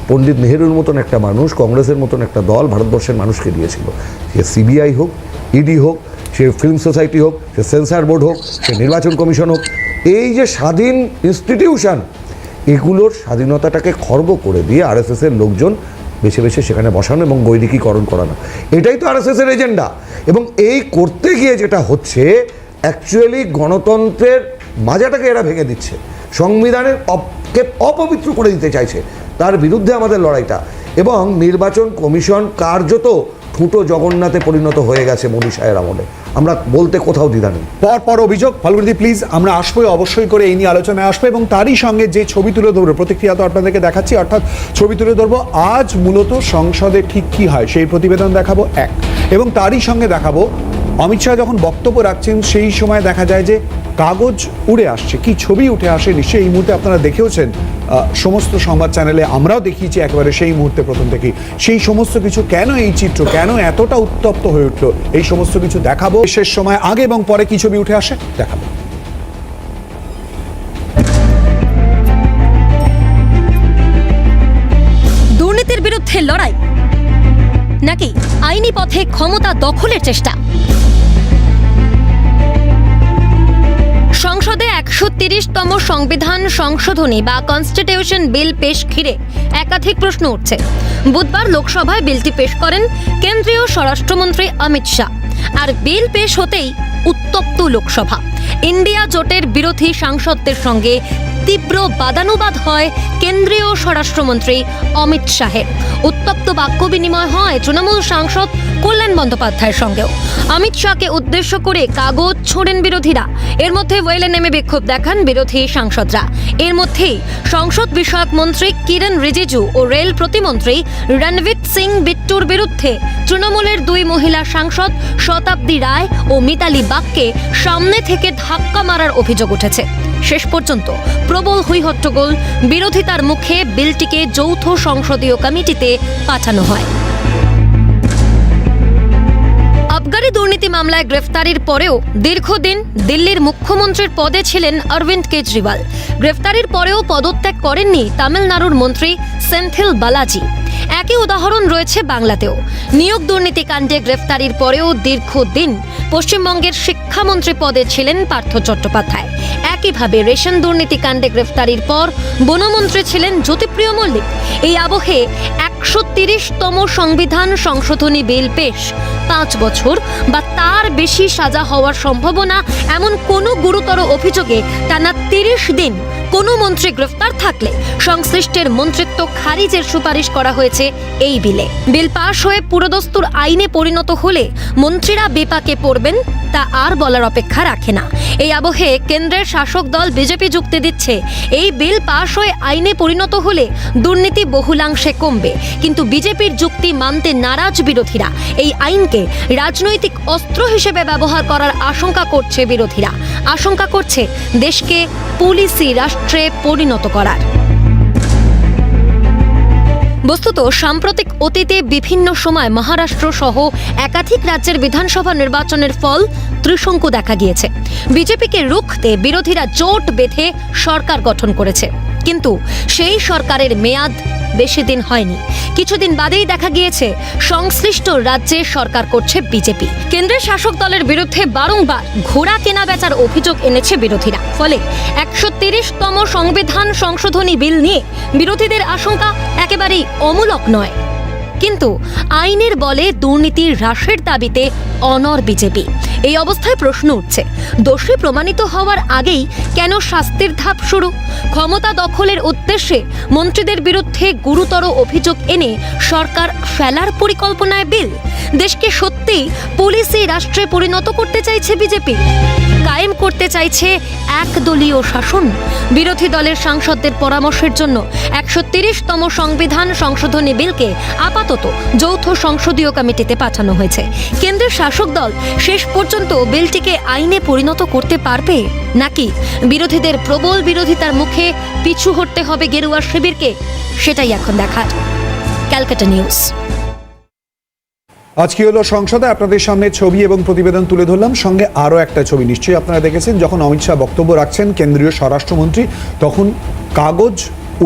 পণ্ডিত নেহেরুর মতন একটা মানুষ, কংগ্রেসের মতন একটা দল ভারতবর্ষের মানুষকে দিয়েছিল, সে সিবিআই হোক, ইডি হোক, সে ফিল্ম সোসাইটি হোক, সে সেন্সার বোর্ড হোক, সে নির্বাচন কমিশন হোক, এই যে স্বাধীন ইনস্টিটিউশন, এগুলোর স্বাধীনতাটাকে খর্ব করে দিয়ে আরএসএসের লোকজন বেছে বেছে সেখানে বসানো এবং বৈদিকীকরণ করানো, এটাই তো আরএসএসের এজেন্ডা। এবং এই করতে গিয়ে যেটা হচ্ছে, অ্যাকচুয়ালি গণতন্ত্রের মাজাটাকে এরা ভেঙে দিচ্ছে, সংবিধানের কে অপবিত্র করে দিতে চাইছে। তার বিরুদ্ধে আমাদের লড়াইটা। এবং নির্বাচন কমিশন কার্যত ঠুটো জগন্নাথে পরিণত হয়ে গেছে মোদী সাহের আমলে, আমরা বলতে কোথাও দ্বিধা নেই। পর অভিযোগ ফাল্গুনিদি প্লিজ, আমরা আসবো অবশ্যই করে এই নিয়ে আলোচনায় আসবো, এবং তারই সঙ্গে যে ছবি তুলে ধরবো, প্রতিক্রিয়া তো আপনাদেরকে দেখাচ্ছি, অর্থাৎ ছবি তুলে ধরবো আজ মূলত সংসদে ঠিক কি হয় সেই প্রতিবেদন দেখাবো এক, এবং তারই সঙ্গে দেখাবো অমিত শাহ যখন বক্তব্য রাখছেন সেই সময় দেখা যায় যে কাগজ উড়ে আসছে, কি ছবি উঠে আসে নিশ্চয়ই এই মুহূর্তে আপনারা দেখেওছেন সমস্ত সংবাদ চ্যানেলে, আমরাও দেখিয়েছি একেবারে সেই মুহূর্তে প্রথম থেকেই। সেই সমস্ত কিছু কেন, এই চিত্র কেন এতটা উত্তপ্ত হয়ে উঠলো, এই সমস্ত কিছু দেখাবো। শেষ সময় আগে এবং পরে কি ছবি উঠে আসে দেখাবো। দুর্নীতির বিরুদ্ধে লড়াই নাকি আইনি পথে ক্ষমতা দখলের চেষ্টা? সংসদে 130তম সংবিধান সংশোধনী বা কনস্টিটিউশন বিল পেশ ঘিরে একাধিক প্রশ্ন উঠছে। বুধবার লোকসভায় বিলটি পেশ করেন কেন্দ্রীয় স্বরাষ্ট্রমন্ত্রী অমিত শাহ। আর বিল পেশ হতেই উত্তপ্ত লোকসভা। ইন্ডিয়া জোটের বিরোধী সাংসদদের সঙ্গে তীব্র বাদানুবাদ হয় কেন্দ্রীয় স্বরাষ্ট্রমন্ত্রী অমিত শাহের। উত্তপ্ত বাক্য বিনিময় হয় তৃণমূল সাংসদ কল্যাণ বন্দ্যোপাধ্যায়ের সঙ্গেও। অমিত শাহকে উদ্দেশ্য করে কাগজ ছোড়েন বিরোধীরা। এর মধ্যে ওয়েলে নেমে বিক্ষোভ দেখান বিরোধী সাংসদরা। এর মধ্যেই সংসদ বিষয়ক মন্ত্রী কিরণ রিজিজু ও রেল প্রতিমন্ত্রী রণজিৎ সিং বিট্টুর বিরুদ্ধে তৃণমূলের দুই মহিলা সাংসদ শতাব্দী রায় ও মিতালি বাগকে সামনে থেকে ধাক্কা মারার অভিযোগ উঠেছে। শেষ পর্যন্ত প্রবল হইহট্টগোল, বিরোধিতার মুখে বিলটিকে যৌথ সংসদীয় কমিটিতে পাঠানো হয়। আবগারি দুর্নীতি মামলায় গ্রেফতারির পরেও দীর্ঘদিন দিল্লির মুখ্যমন্ত্রীর পদে ছিলেন অরবিন্দ কেজরিওয়াল। গ্রেফতারির পরেও পদত্যাগ করেননি তামিলনাড়ুর মন্ত্রী সেন্থিল বালাজি। একই উদাহরণ রয়েছে বাংলাতেও। নিয়োগ দুর্নীতি কাণ্ডে গ্রেফতারির পরেও দীর্ঘদিন পশ্চিমবঙ্গের শিক্ষামন্ত্রী পদে ছিলেন পার্থ চট্টোপাধ্যায়। একইভাবে রেশন দুর্নীতি কাণ্ডে গ্রেফতারির পর বনমন্ত্রী ছিলেন জ্যোতিপ্রিয় মল্লিক। এই আবহে 130তম সংবিধান সংশোধনী বিল পেশ, 5 বছর বা তার বেশি সাজা হওয়ার সম্ভাবনা এমন কোনো গুরুতর অভিযোগে টানা 30 দিন কোনো মন্ত্রী গ্রেফতার থাকলে সংশ্লিষ্টের মন্ত্রিত্ব খারিজের সুপারিশ করা হয়েছে এই বিলে। বিল পাশ হয়ে পুরোদস্তুর আইনে পরিণত হলে মন্ত্রীরা বিপাকে পড়বেন তা আর বলার অপেক্ষা রাখে না। এই আবহে কেন্দ্রের শাসক দল বিজেপি যুক্তি দিচ্ছে, এই বিল পাশ হয়ে আইনে পরিণত হলে দুর্নীতি বহুলাংশে কমবে। কিন্তু বিজেপির যুক্তি মানতে নারাজ বিরোধীরা। এই আইনকে রাজনৈতিক অস্ত্র হিসেবে ব্যবহার করার আশঙ্কা করছে বিরোধীরা। আশঙ্কা করছে দেশকে পুলিশি রাষ্ট্রে পরিণত করার। বস্তুত সাম্প্রতিক অতীতে বিভিন্ন সময় মহারাষ্ট্র সহ একাধিক রাজ্যের বিধানসভা নির্বাচনের ফল ত্রিশঙ্কু দেখা গিয়েছে। বিজেপিকে রুখতে বিরোধীরা জোট বেঁধে সরকার গঠন করেছে, কিন্তু সেই সরকারের মেয়াদ বেশি দিন হয়নি। কিছুদিন বাদেই দেখা গিয়েছে সংশ্লিষ্ট রাজ্যে সরকার করছে বিজেপি। কেন্দ্রের শাসক দলের বিরুদ্ধে বারংবার ঘোড়া কেনা বেচার অভিযোগ এনেছে বিরোধীরা। ফলে 130তম সংবিধান সংশোধনী বিল নিয়ে বিরোধীদের আশঙ্কা একেবারেই অমূলক নয়। কিন্তু আইনের বলে দুর্নীতি হ্রাসের দাবিতে অনড় বিজেপি। এই অবস্থায় প্রশ্ন উঠছে, দোষী প্রমাণিত হওয়ার আগেই কেন শাস্তির ধাপ শুরু? ক্ষমতা দখলের উদ্দেশ্যে মন্ত্রীদের বিরুদ্ধে গুরুতর অভিযোগ এনে সরকার ফেলার পরিকল্পনায় বিল? দেশকে সত্যিই পুলিশি রাষ্ট্রে পরিণত করতে চাইছে বিজেপি? কায়েম করতে চাইছে একদলীয় শাসন? বিরোধী দলের সাংসদদের পরামর্শের জন্য 130তম সংবিধান সংশোধনী বিলকে আপাতত আপাতত যৌথ সংসদীয় কমিটিতে পাঠানো হয়েছে। কেন্দ্রের শাসক দল শেষ পর্যন্ত বিলটিকে আইনে পরিণত করতে পারবে, নাকি বিরোধীদের প্রবল বিরোধিতার মুখে পিছু হটতে হবে গেরুয়া শিবিরকে, সেটাই এখন দেখার। ক্যালকাটা নিউজ। আজকে হলো সংসদে আপনাদের সামনে ছবি এবং প্রতিবেদন তুলে ধরলাম, সঙ্গে আরও একটা ছবি নিশ্চয়ই আপনারা দেখেছেন। যখন অমিত শাহ বক্তব্য রাখছেন কেন্দ্রীয় স্বরাষ্ট্রমন্ত্রী, তখন কাগজ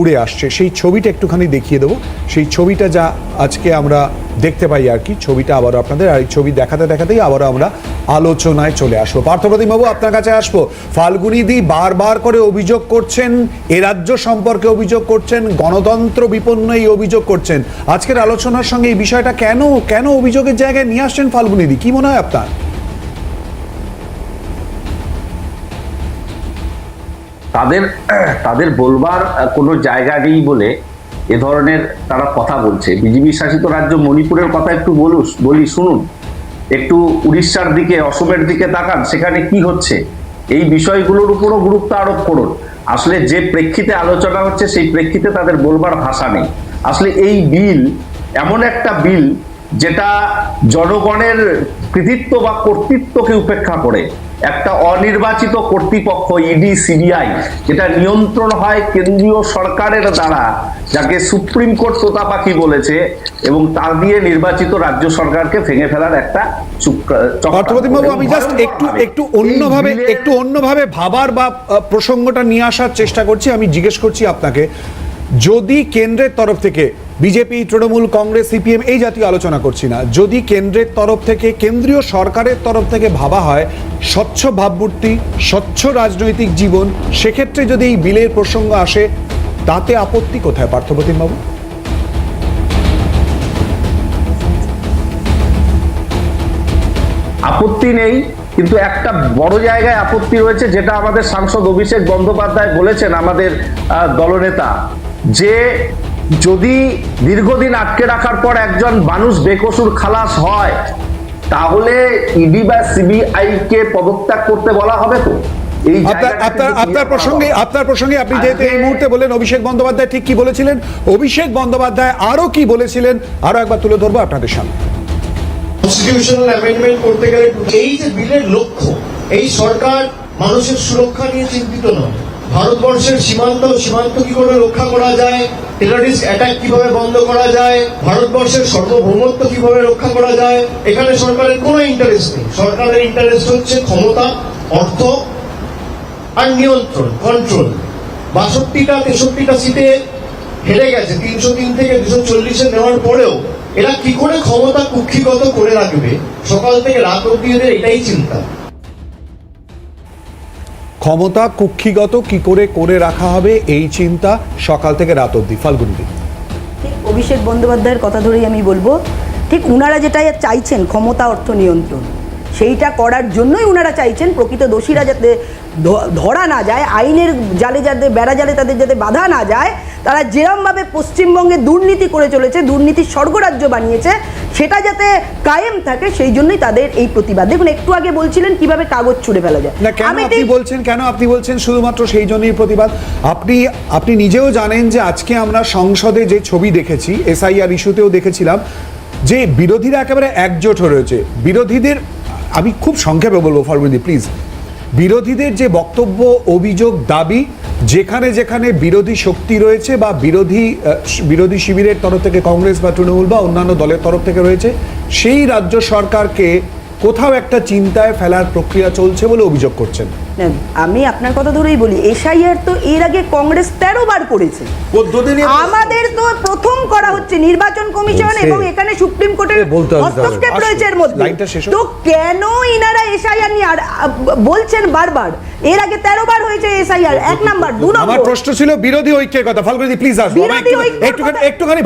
উড়ে আসছে। সেই ছবিটা একটুখানি দেখিয়ে দেবো। সেই ছবিটা যা আজকে আমরা দেখতে পাই আর কি, ছবিটা আবারও আপনাদের, আর এই ছবি দেখাতে দেখাতেই আবারও আমরা আলোচনায় চলে আসবো। পার্থপ্রতিম বাবু, আপনার কাছে আসবো। ফাল্গুনীদি বারবার করে অভিযোগ করছেন, এ রাজ্য সম্পর্কে অভিযোগ করছেন, গণতন্ত্র বিপন্ন এই অভিযোগ করছেন। আজকের আলোচনার সঙ্গে এই বিষয়টা কেন অভিযোগের জায়গায় নিয়ে আসছেন ফাল্গুনীদি, কি মনে হয় আপনার? তাদের বলবার কোনো জায়গা নেই বলে এ ধরনের তারা কথা বলছে। বিজেপি শাসিত রাজ্য মণিপুরের কথা একটু বলি, শুনুন। একটু উড়িষ্যার দিকে, অসমের দিকে তাকান, সেখানে কি হচ্ছে, এই বিষয়গুলোর উপরও গুরুত্ব আরোপ করুন। আসলে যে প্রেক্ষিতে আলোচনা হচ্ছে সেই প্রেক্ষিতে তাদের বলবার ভাষা নেই। আসলে এই বিল এমন একটা বিল যেটা জনগণের কৃতিত্ব বা কর্তৃত্বকে উপেক্ষা করে একটা অনির্বাচিত কর্তৃপক্ষ ইডি সিবিআই, যেটা নিয়ন্ত্রণ হয় কেন্দ্রীয় সরকারের দ্বারা, যাকে সুপ্রিম কোর্ট তোতাপাকি বলেছে, এবং তা দিয়ে নির্বাচিত রাজ্য সরকারকে ভেঙে ফেলার একটা পার্থপ্রতিমবাবু, আমি জাস্ট একটু অন্যভাবে ভাবার বা প্রসঙ্গটা নিয়ে আসার চেষ্টা করছি। আমি জিজ্ঞেস করছি আপনাকে, যদি কেন্দ্রের তরফ থেকে বিজেপি, তৃণমূল, কংগ্রেস, সিপিএম এই জাতীয় আলোচনা করছি না, যদি কেন্দ্রের তরফ থেকে, কেন্দ্রীয় সরকারের তরফ থেকে ভাবা হয় স্বচ্ছ ভাবমূর্তি, স্বচ্ছ রাজনৈতিক জীবন, সেক্ষেত্রে যদি এই বিলের প্রসঙ্গ আসে, তাতে আপত্তি কোথায় পার্থপ্রতিম বাবু? আপত্তি নেই, কিন্তু একটা বড় জায়গায় আপত্তি রয়েছে, যেটা আমাদের সাংসদ অভিষেক বন্দ্যোপাধ্যায় বলেছেন, আমাদের দলনেতা, যে যদি দীর্ঘদিন আটকে রাখার পর একজন মানুষ বেকসুর খালাস হয়, তাহলে ইডি বা সিবিআই কে পদত্যাগ করতে বলা হবে। তো এই আপনার প্রসঙ্গে আপনি যেহেতু এই মুহূর্তে বলেন অভিষেক বন্দ্যোপাধ্যায় ঠিক কি বলেছিলেন, অভিষেক বন্দ্যোপাধ্যায় আরো কি বলেছিলেন, আরো একবার তুলে ধরবো আপনাদের সামনে। কনস্টিটিউশনাল অ্যামেন্ডমেন্ট করতে গেলে এই যে বিলের লক্ষ্য, এই সরকার মানুষের সুরক্ষা নিয়ে চিন্তিত নয়। ভারতবর্ষের সীমান্ত কি করে রক্ষা করা যায়, টেররিস্ট অ্যাটাক কিভাবে বন্ধ করা যায়, ভারতবর্ষের সার্বভৌমত্ব কিভাবে রক্ষা করা যায়, এখানে সরকারের কোনো ইন্টারেস্ট নেই। সরকারের ইন্টারেস্ট হচ্ছে ক্ষমতা, অর্থ আর নিয়ন্ত্রণ, কন্ট্রোল। 62-63টা সিটে হেরে গেছে, 303 থেকে 240-এ নেওয়ার পরেও এরা কি করে ক্ষমতা কুক্ষিগত করে রাখবে, সকাল থেকে রাত অব্দি এদের এটাই চিন্তা। ক্ষমতা কুক্ষিগত কি করে রাখা হবে, এই চিন্তা সকাল থেকে রাত অব্দি। ফাল্গুনী, ঠিক অভিষেক বন্দ্যোপাধ্যায়ের কথা ধরেই আমি বলবো, ঠিক উনারা যেটা চাইছেন ক্ষমতা, অর্থ নিয়ন্ত্রণ, সেইটা করার জন্যই উনারা চাইছেন প্রকৃত দোষীরা যাতে ধরা না যায়, আইনের জালে যাতে বেড়া জালে তাদের যাতে বাধা না যায়, তারা যেরমভাবে পশ্চিমবঙ্গে দুর্নীতি করে চলেছে, দুর্নীতির স্বর্গরাজ্য বানিয়েছে, সেটা যাতে কায়েম থাকে, সেই জন্যই তাদের এই প্রতিবাদ। দেখুন, একটু আগে বলছিলেন কিভাবে কাগজ ছুড়ে ফেলা যায়। কেন আপনি বলছেন শুধুমাত্র সেই জন্যই প্রতিবাদ? আপনি নিজেও জানেন যে আজকে আমরা সংসদে যে ছবি দেখেছি, এসআইআর ইস্যুতেও দেখেছিলাম যে বিরোধীরা একেবারে একজোট হয়ে রয়েছে। বিরোধীদের, আমি খুব সংক্ষেপে বলবো ফাল্গুনী প্লিজ, বিরোধীদের যে বক্তব্য, অভিযোগ, দাবি, যেখানে যেখানে বিরোধী শক্তি রয়েছে বা বিরোধী শিবিরের তরফ থেকে কংগ্রেস বা তৃণমূল বা অন্যান্য দলের তরফ থেকে রয়েছে, সেই রাজ্য সরকারকে কোথাও একটা চিন্তায় ফেলার প্রক্রিয়া চলছে বলে অভিযোগ করছেন। আমি আপনার কথা ধরেই বলি, এসআইআর তো এর আগে কংগ্রেস 13 বার করেছে, আমাদের তো প্রথম করা হচ্ছে নির্বাচন কমিশন, এবং এখানে সুপ্রিম কোর্টের হস্তক্ষেপ রয়েছে এর মধ্যে। তো কেন ইনারা এসআইআর নিয়ে বলছেন বারবার? এর আগে 13 বার হয়েছে এসআইআর, 1 নাম্বার। 2 নম্বর, আমার প্রশ্ন ছিল বিরোধী ঐক্যের কথা। ফাল্গুনী প্লিজ আসবো, একটুখানি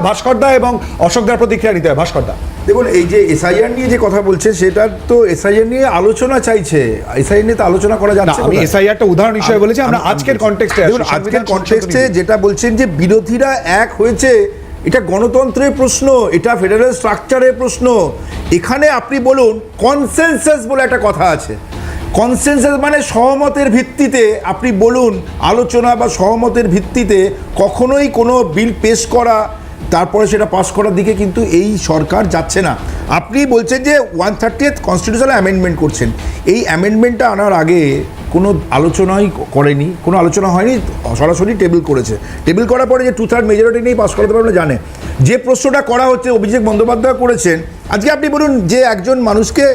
ভাস্করদা এবং অশোকদার প্রতিক্রিয়া নিতে হয়। ভাস্করদা, দেখুন, এই যে এসআইআর নিয়ে যে কথা বলছে, সেটা তো এসআইআর নিয়ে আলোচনা চাইছে, এসআইআর নিয়ে তো আলোচনা করা যাচ্ছে না। আমি এসআইআরটা উদাহরণ হিসেবে বলেছি, আমরা আজকের কনটেক্সটে আজকের কনটেক্সটে যেটা বলছেন যে বিরোধীরা এক হয়েছে, এটা গণতন্ত্রের প্রশ্ন, এটা ফেডারেল স্ট্রাকচারের প্রশ্ন। এখানে আপনি বলুন, কনসেনসাস বলে একটা কথা আছে। কনসেনসাস মানে সহমতের ভিত্তিতে আপনি বলুন, আলোচনা বা সহমতের ভিত্তিতে কখনোই কোনো বিল পেশ করা, তারপরে সেটা পাস করার দিকে কিন্তু এই সরকার যাচ্ছে না। আপনি বলছেন যে 130th কনস্টিটিউশনাল অ্যামেন্ডমেন্ট করছেন, এই অ্যামেন্ডমেন্টটা আনার আগে কোনো আলোচনাই করেনি, কোনো আলোচনা হয়নি, সরাসরি টেবিল করেছে। টেবিল করার পরে যে 2/3 মেজরিটি নিয়ে পাস করাতে পারবে না জানে। যে প্রশ্নটা করা হচ্ছে অভিষেক বন্দ্যোপাধ্যায় করেছেন, আজকে আপনি বলুন যে একজন মানুষকে,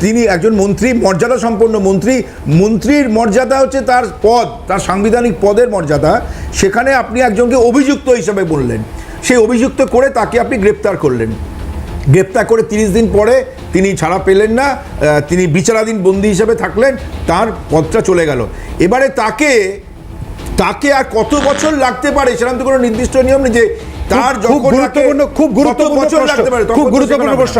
তিনি একজন মন্ত্রী, মর্যাদা সম্পন্ন মন্ত্রী, মন্ত্রীর মর্যাদা হচ্ছে তার পদ, তার সাংবিধানিক পদের মর্যাদা, সেখানে আপনি একজনকে অভিযুক্ত হিসাবে বললেন, সেই অভিযুক্ত করে তাকে আপনি গ্রেপ্তার করলেন। গ্রেপ্তার করে 30 দিন পরে তিনি ছাড়া পেলেন না, তিনি বিচারাধীন বন্দী হিসেবে থাকলেন, তার পদটা চলে গেল। এবারে তাকে আর কত বছর লাগতে পারে সেরকম তো কোনো নির্দিষ্ট নিয়ম নেই যে তার খুব গুরুত্বপূর্ণ প্রশ্ন।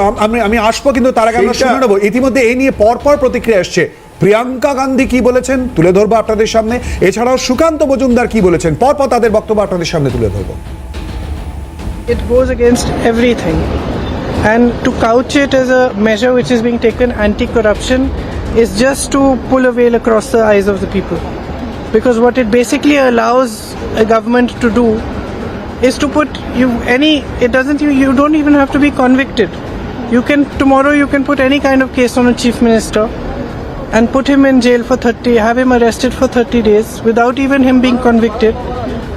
আমি আসবো, কিন্তু তার আগে আমরা শুনে নেবো। ইতিমধ্যে এই নিয়ে পরপর প্রতিক্রিয়া আসছে। প্রিয়াঙ্কা গান্ধী কি বলেছেন তুলে ধরবো আপনাদের সামনে, এছাড়াও সুকান্ত মজুমদার কি বলেছেন, পরপর তাদের বক্তব্য আপনাদের সামনে তুলে ধরবো। It goes against everything, and to couch it as a measure which is being taken anti-corruption is just to pull a veil across the eyes of the people, because what it basically allows a government to do is to put you don't even have to be convicted. Tomorrow you can put any kind of case on a chief minister and put him in jail for have him arrested for 30 days without even him being convicted,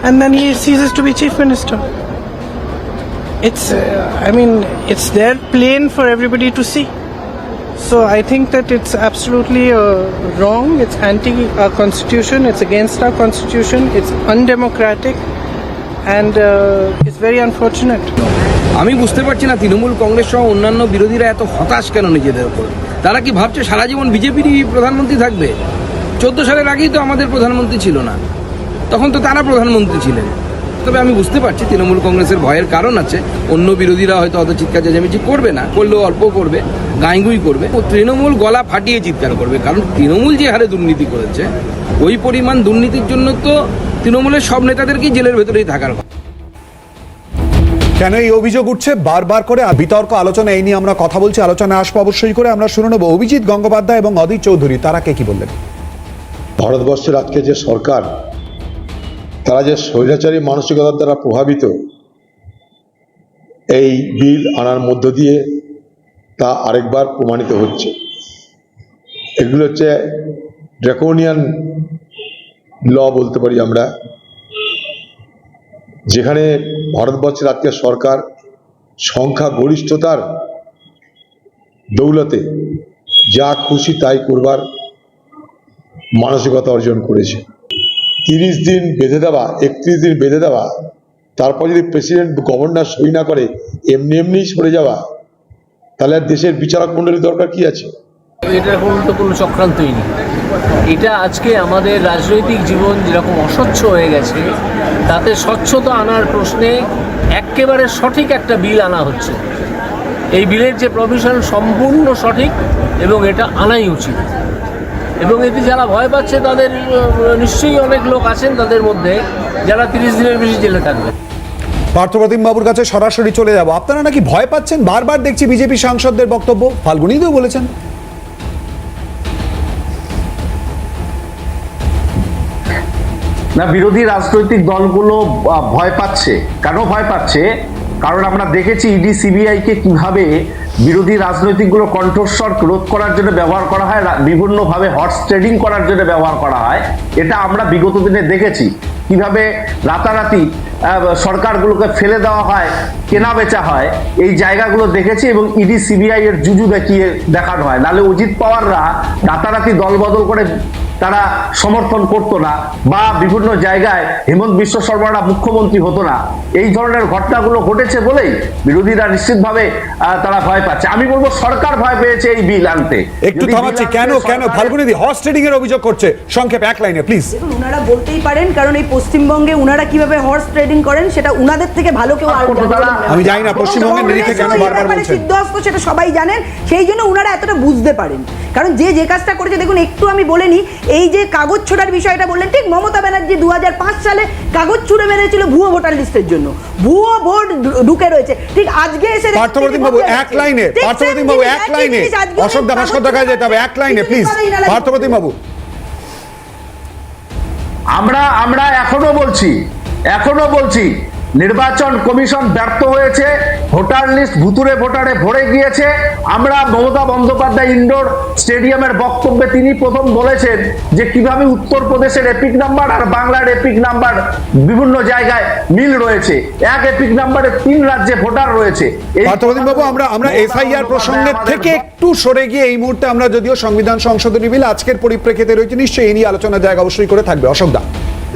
and then he ceases to be chief minister. It's there plain for everybody to see. So I think that it's absolutely wrong. It's anti our constitution. It's against our constitution. It's undemocratic, and it's very unfortunate. আমি বুঝতে পারছি না তৃণমূল কংগ্রেস সহ অন্যান্য বিরোধীরা এত হতাশ কেন নিজেদের উপর। তারা কি ভাবছে সারা জীবন বিজেপিরই প্রধানমন্ত্রী থাকবে? 14 সালের আগেই তো আমাদের প্রধানমন্ত্রী ছিল না, তখন তো তারা প্রধানমন্ত্রী ছিলেন। তবে আমি বুঝতে পারছি তৃণমূল কংগ্রেসের ভয়ের কারণ আছে। অন্য বিরোধীরা হয়তো অত চিৎকার চেঁচামেচি করবে না, করলেও অল্প করবে, গাঁইগুই করবে। ও তৃণমূল গলা ফাটিয়ে চিৎকার করবে, কারণ তৃণমূল যে হারে দুর্নীতি করেছে, ওই পরিমাণ দুর্নীতির জন্য তো তৃণমূলের সব নেতাদেরকেই জেলের ভেতরেই থাকার কথা। কেন এই অভিযোগ উঠছে বারবার করে? বিতর্ক আলোচনা, এই নিয়ে আমরা কথা বলছি, আলোচনা আসবো অবশ্যই করে। আমরা শুনে নেবো অভিজিৎ গঙ্গোপাধ্যায় এবং অদিত চৌধুরী, তারা কে কি বললেন। ভারতবর্ষের আজকে যে সরকার, তারা যে স্বৈরাচারী মানসিকতার দ্বারা প্রভাবিত, এই বিল আনার মধ্য দিয়ে তা আরেকবার প্রমাণিত হচ্ছে। এগুলো হচ্ছে ড্রাকোনিয়ান ল বলতে পারি আমরা, যেখানে ভারতবর্ষের আজকে সরকার সংখ্যা গরিষ্ঠতার দৌলতে যা খুশি তাই করবার মানসিকতা অর্জন করেছে। 30 দিন বেঁধে দেওয়া, 31 দিন বেঁধে দেওয়া, তারপর যদি প্রেসিডেন্ট গভর্নর সই না করে এমনি সরে যাওয়া, তাহলে আর দেশের বিচারক মণ্ডলীর দরকার কি আছে? এটা তো কোনো চক্রান্তই নেই। এটা আজকে আমাদের রাজনৈতিক জীবন যেরকম অস্বচ্ছ হয়ে গেছে, তাতে স্বচ্ছতা আনার প্রশ্নে একেবারে সঠিক একটা বিল আনা হচ্ছে। এই বিলের যে প্রভিশন সম্পূর্ণ সঠিক এবং এটা আনাই উচিত। এবং এতে যারা ভয় পাচ্ছে তাদের নিশ্চয়ই অনেক লোক আছেন তাদের মধ্যে যারা 30 দিনের বেশি জেলে থাকবে। পার্থপ্রতিম বাবুর কাছে সরাসরি চলে যাব। আপনারা নাকি ভয় পাচ্ছেন? বারবার দেখছি বিজেপি সাংসদদের বক্তব্য, ফাল্গুনীদেও বলেছেন। না, বিরোধী রাজনৈতিক দলগুলো ভয় পাচ্ছে। কেন ভয় পাচ্ছে? কারণ আমরা দেখেছি ইডি সিবিআইকে কিভাবে বিরোধী রাজনৈতিকগুলো কণ্ঠস্বর রোধ করার জন্য ব্যবহার করা হয়, বিভিন্নভাবে হর্স ট্রেডিং করার জন্য ব্যবহার করা হয়। এটা আমরা বিগত দিনে দেখেছি কিভাবে রাতারাতি সরকারগুলোকে ফেলে দেওয়া হয়, কেনা বেচা হয়, এই জায়গাগুলো দেখেছি। এবং ইডি সিবিআই এর জুজু দেখানো হয়। নাহলে অজিত পাওয়াররা রাতারাতি দল বদল করে তারা সমর্থন করতো না, বা বিভিন্ন জায়গায় হেমন্ত বিশ্ব শর্মারা মুখ্যমন্ত্রী হতো না। এই ধরনের ঘটনাগুলো ঘটেছে বলেই বিরোধীরা নিশ্চিতভাবে তারা ভয় পাচ্ছে। আমি বলবো সরকার ভয় পেয়েছে এই বিল আনতে। একটু থামাচ্ছি, কেন ফাল্গুনীদি হর্স ট্রেডিং এর অভিযোগ করছে? সংক্ষেপে এক লাইনে প্লিজ। দেখুন, ওনারা বলতেই পারেন, কারণ এই পশ্চিমবঙ্গে ওনারা কিভাবে হর্স ট্রেডিং করেন সেটা উনাদের থেকে ভালো কেউ আর আমি জানি না পশ্চিমবঙ্গের নিরিখে কেন বারবার বলছেন। সিদ্ধহস্ত সেটা সবাই জানেন, সেই জন্য ওনারা এতটা বুঝতে পারেন। কারণ যে কাজটা করেছে, দেখুন একটু আমি বলে নিই, এই যে কাগজ ছোড়ার বিষয়টা বললেন, ঠিক মমতা ব্যানার্জি 2005 সালে কাগজ ছুড়ে মেরেছিল ভুয়ো ভোটার লিস্টের জন্য, ভুয়ো ভোট ঢুকে রয়েছে। ঠিক আজকে এসে পার্থপ্রতিম বাবু এক লাইনে, পার্থপ্রতিম বাবু এক লাইনে, অশোক ভাস্কর কাছে যেতে হবে, এক লাইনে প্লিজ পার্থপ্রতিম বাবু। আমরা এখনো বলছি নির্বাচন কমিশন ব্যর্থ হয়েছে, ভোটার লিস্ট ভুতুরে ভোটারে ভরে গিয়েছে। আমরা মমতা বন্দ্যোপাধ্যায় ইন্ডোর স্টেডিয়ামের বক্তব্যে তিনি প্রথম বলেছেন যে কিভাবে উত্তরপ্রদেশের এপিক নাম্বার আর বাংলার এপিক নাম্বার বিভিন্ন জায়গায় মিল রয়েছে, এক এপিক নাম্বারে 3 রাজ্যে ভোটার রয়েছে। পার্থপ্রতিম বাবু, আমরা এসআইআর প্রসঙ্গের থেকে একটু সরে গিয়ে এই মুহূর্তে আমরা যদিও সংবিধান সংশোধনী বিল আজকের পরিপ্রেক্ষিতে রয়েছে, নিশ্চয়ই এই নিয়ে আলোচনার জায়গা অবশ্যই করে থাকবে। অশোকদা,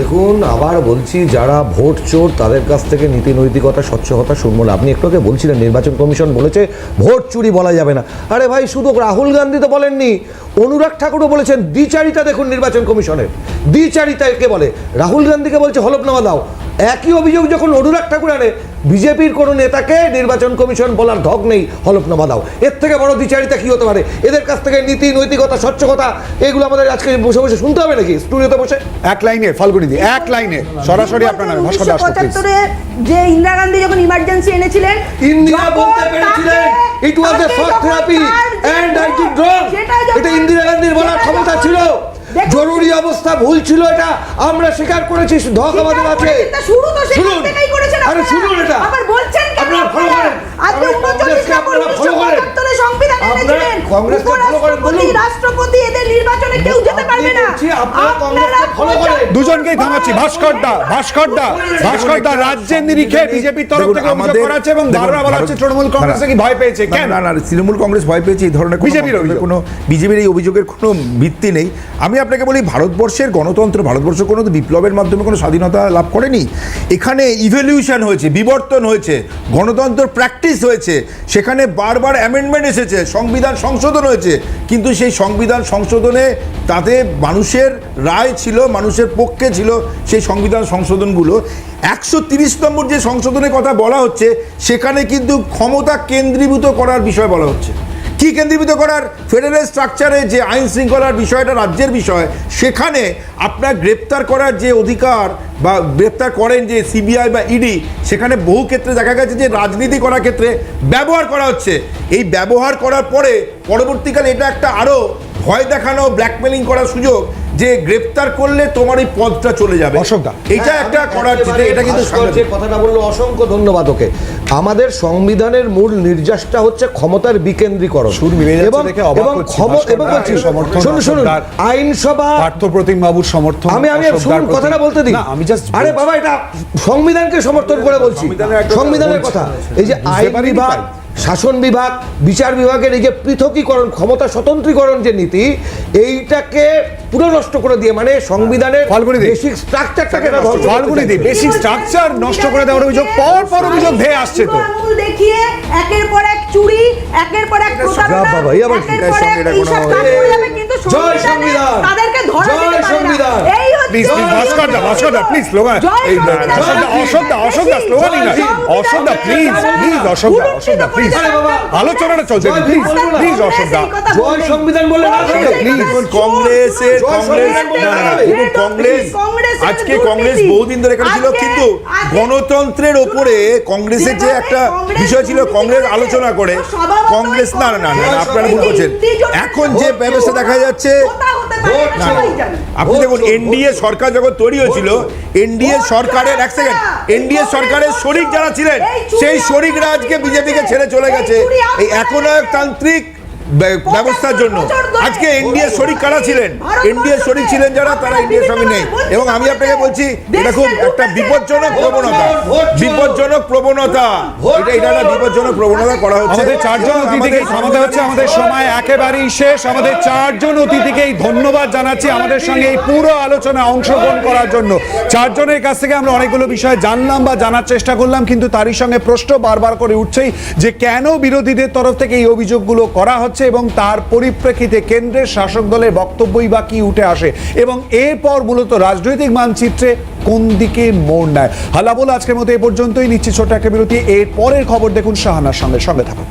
দেখুন, আবার বলছি, যারা ভোট চোর তাদের কাছ থেকে নীতি নৈতিকতা স্বচ্ছতা শুনবো না। আপনি একটু আগে বলছিলেন নির্বাচন কমিশন বলেছে ভোট চুরি বলা যাবে না। আরে ভাই, শুধু রাহুল গান্ধী তো বলেননি, অনুরাগ ঠাকুরও বলেছেন। দ্বিচারিতা দেখুন নির্বাচন কমিশনের, দ্বিচারিতা কে বলে? রাহুল গান্ধীকে বলছে হলফনামা দাও। একই অভিযোগ যখন অনুরাগ ঠাকুর আনে, বিজেপির কোনো নেতাকে নির্বাচন কমিশন বলার ঢক নেই, হলফনামা দাও। এর থেকে বড় দ্বিচারিতা কি হতে পারে? এদের কাছ থেকে নীতি নৈতিকতা স্বচ্ছতা এগুলো আমাদের আজকে বসে বসে শুনতে হবে নাকি স্টুডিওতে বসে? এক লাইনে ফাল্গুনি দি, এক লাইনে সরাসরি আপনার নামে ভাস্কর দাস। 1975-এ যে ইন্দিরা গান্ধী যখন ইমার্জেন্সি এনেছিলেন, ইন্দিরা বলতে পেরেছিলেন it was a shock therapy and I did wrong. এটা ইন্দিরা গান্ধীর বলার ক্ষমতা ছিল। জরুরি অবস্থা ভুল ছিল, এটা আমরা স্বীকার করেছি, ধক আমাদের আছে। শুরু তো সেখান থেকেই করেছেন আরে শুনুন, এটা আবার বলছেন কেন আপনারা ফলো করেন? আজকে 39 কাপড় ফলো করেন, সংবিধান এনেছিলেন, কংগ্রেসকে ফলো করেন বলুন। রাষ্ট্রপতি, এদের নির্বাচনে কেউ যেতে পারবে না। আপনারা কংগ্রেসকে ফলো করেন। দুজনকেই থামাচ্ছি। ভাস্কর দা, রাজ্যের নিরিখে বিজেপির তরফ থেকে অভিযোগ করা হচ্ছে এবং বারবার বলা হচ্ছে তৃণমূল কংগ্রেস কি ভয় পেয়েছে। কেন? না, তৃণমূল কংগ্রেস ভয় পেয়েছে এই ধরনের বিজেপির এই অভিযোগের কোনো ভিত্তি নেই। আমি আপনাকে বলি, ভারতবর্ষের গণতন্ত্র, ভারতবর্ষ কোনো বিপ্লবের মাধ্যমে কোনো স্বাধীনতা লাভ করেনি। এখানে ইভলিউশন হয়েছে, বিবর্তন হয়েছে, গণতন্ত্র প্র্যাকটিস হয়েছে, সেখানে বারবার অ্যামেন্ডমেন্ট এসেছে, সংবিধান সংশোধন হয়েছে, কিন্তু সেই সংবিধান সংশোধনে তাতে মানুষের রায় ছিল, মানুষের পক্ষে ছিল সেই সংবিধান সংশোধনগুলো। 130 নম্বর যে সংশোধনের কথা বলা হচ্ছে, সেখানে কিন্তু ক্ষমতা কেন্দ্রীভূত করার বিষয় বলা হচ্ছে। কি কেন্দ্রীভূত করার? ফেডারেল স্ট্রাকচারে যে আইন শৃঙ্খলার বিষয়টা রাজ্যের বিষয়, সেখানে আপনার গ্রেপ্তার করার যে অধিকার বা গ্রেপ্তার করেন যে সিবিআই বা ইডি, সেখানে বহু ক্ষেত্রে দেখা গেছে যে রাজনীতি করার ক্ষেত্রে ব্যবহার করা হচ্ছে। এই ব্যবহার করার পরে পরবর্তীকালে এটা একটা আরও ভয় দেখানো, ব্ল্যাকমেলিং করার সুযোগ, যে গ্রেপ্তার করলে তোমার এই পদটা চলে যাবে। অশোকদা, এটা একটা করার, এটা কিন্তু যে কথাটা বললো, অসংখ্য ধন্যবাদ ওকে। আমাদের সংবিধানের মূল নির্যাসটা হচ্ছে ক্ষমতার বিকেন্দ্রীকরণ এবং শুনুন, আইনসভা পার্থপ্রতিম বাবুর সমর্থন। আমি শুনুন, কথাটা বলতে দিই। আরে বাবা, এটা সংবিধানকে সমর্থন করে বলছি, সংবিধানের কথা। এই যে আইন বিভাগ, শাসন বিভাগ, বিচার বিভাগের এই যে পৃথকীকরণ, ক্ষমতা স্বতন্ত্রীকরণ যে নীতি, এইটাকে পুরো নষ্ট করে দিয়ে, মানে সংবিধানের বেসিক স্ট্রাকচারটাকে বেসিক স্ট্রাকচার নষ্ট করে দেওয়ার অভিযোগ পর অভিযোগ ধেয়ে আসছে। তো দেখিয়ে একের পর এক চুরি, একের পর এক প্রতারণা, একের পর এক এইসব কাজ করে যাবে, কিন্তু জয় সংবিধান, তাদেরকে ধরা যেতে পারে না। এই হচ্ছে প্লিজ ভাস্কর দা প্লিজ স্লোগান। অশোকদা স্লোগানই না, অশোকদা প্লিজ অশোকদা প্লিজ, আলোচনাটা চলছে, প্লিজ অশোকদা। জয় সংবিধান বলে না, প্লিজ। কংগ্রেস আজকে বহুদিন ধরে এখানে ছিল, কিন্তু গণতন্ত্রের ওপরে কংগ্রেসের যে একটা বিষয় ছিল, কংগ্রেস আলোচনা করে, কংগ্রেস না আপনারা ভুল করছেন। এখন যে ব্যবস্থা দেখা যাচ্ছে, আপনি দেখুন, এনডিএ সরকার যখন তৈরি হয়েছিল, এনডিএ সরকারের শরিক যারা ছিলেন, সেই শরিকরা আজকে বিজেপিকে ছেড়ে চলে গেছে এই একনায়কতান্ত্রিক ব্যবস্থার জন্য। আজকে এনডিএ শরিক কারা ছিলেন? এনডিএ শরিক ছিলেন যারা, তারা এনডিএর সঙ্গে নেই। এবং আমি আপনাকে বলছি, এটা খুব একটা বিপজ্জনক প্রবণতা এটা একটা বিপজ্জনক প্রবণতা করা হচ্ছে। আমাদের চারজন অতিথিকে থামাতে হচ্ছে, আমাদের সময় একেবারেই শেষ। আমাদের চারজন অতিথিকেই ধন্যবাদ জানাচ্ছি আমাদের সঙ্গে এই পুরো আলোচনায় অংশগ্রহণ করার জন্য। চারজনের কাছ থেকে আমরা অনেকগুলো বিষয় জানলাম বা জানার চেষ্টা করলাম, কিন্তু তারই সঙ্গে প্রশ্ন বারবার করে উঠছেই যে কেন বিরোধীদের তরফ থেকে এই অভিযোগগুলো করা হচ্ছে এবং তার পরিপ্রেক্ষিতে কেন্দ্রের শাসক দলের বক্তব্যই বা কি উঠে আসে এবং এরপর মূলত রাজনৈতিক মানচিত্রে কোন দিকে মোড় নেয়। হাল্লা বল আজকের মতো এ পর্যন্তই। নিচ্ছি ছোট একটা বিরতি, এর পরের খবর দেখুন শাহানার সঙ্গে থাকুন।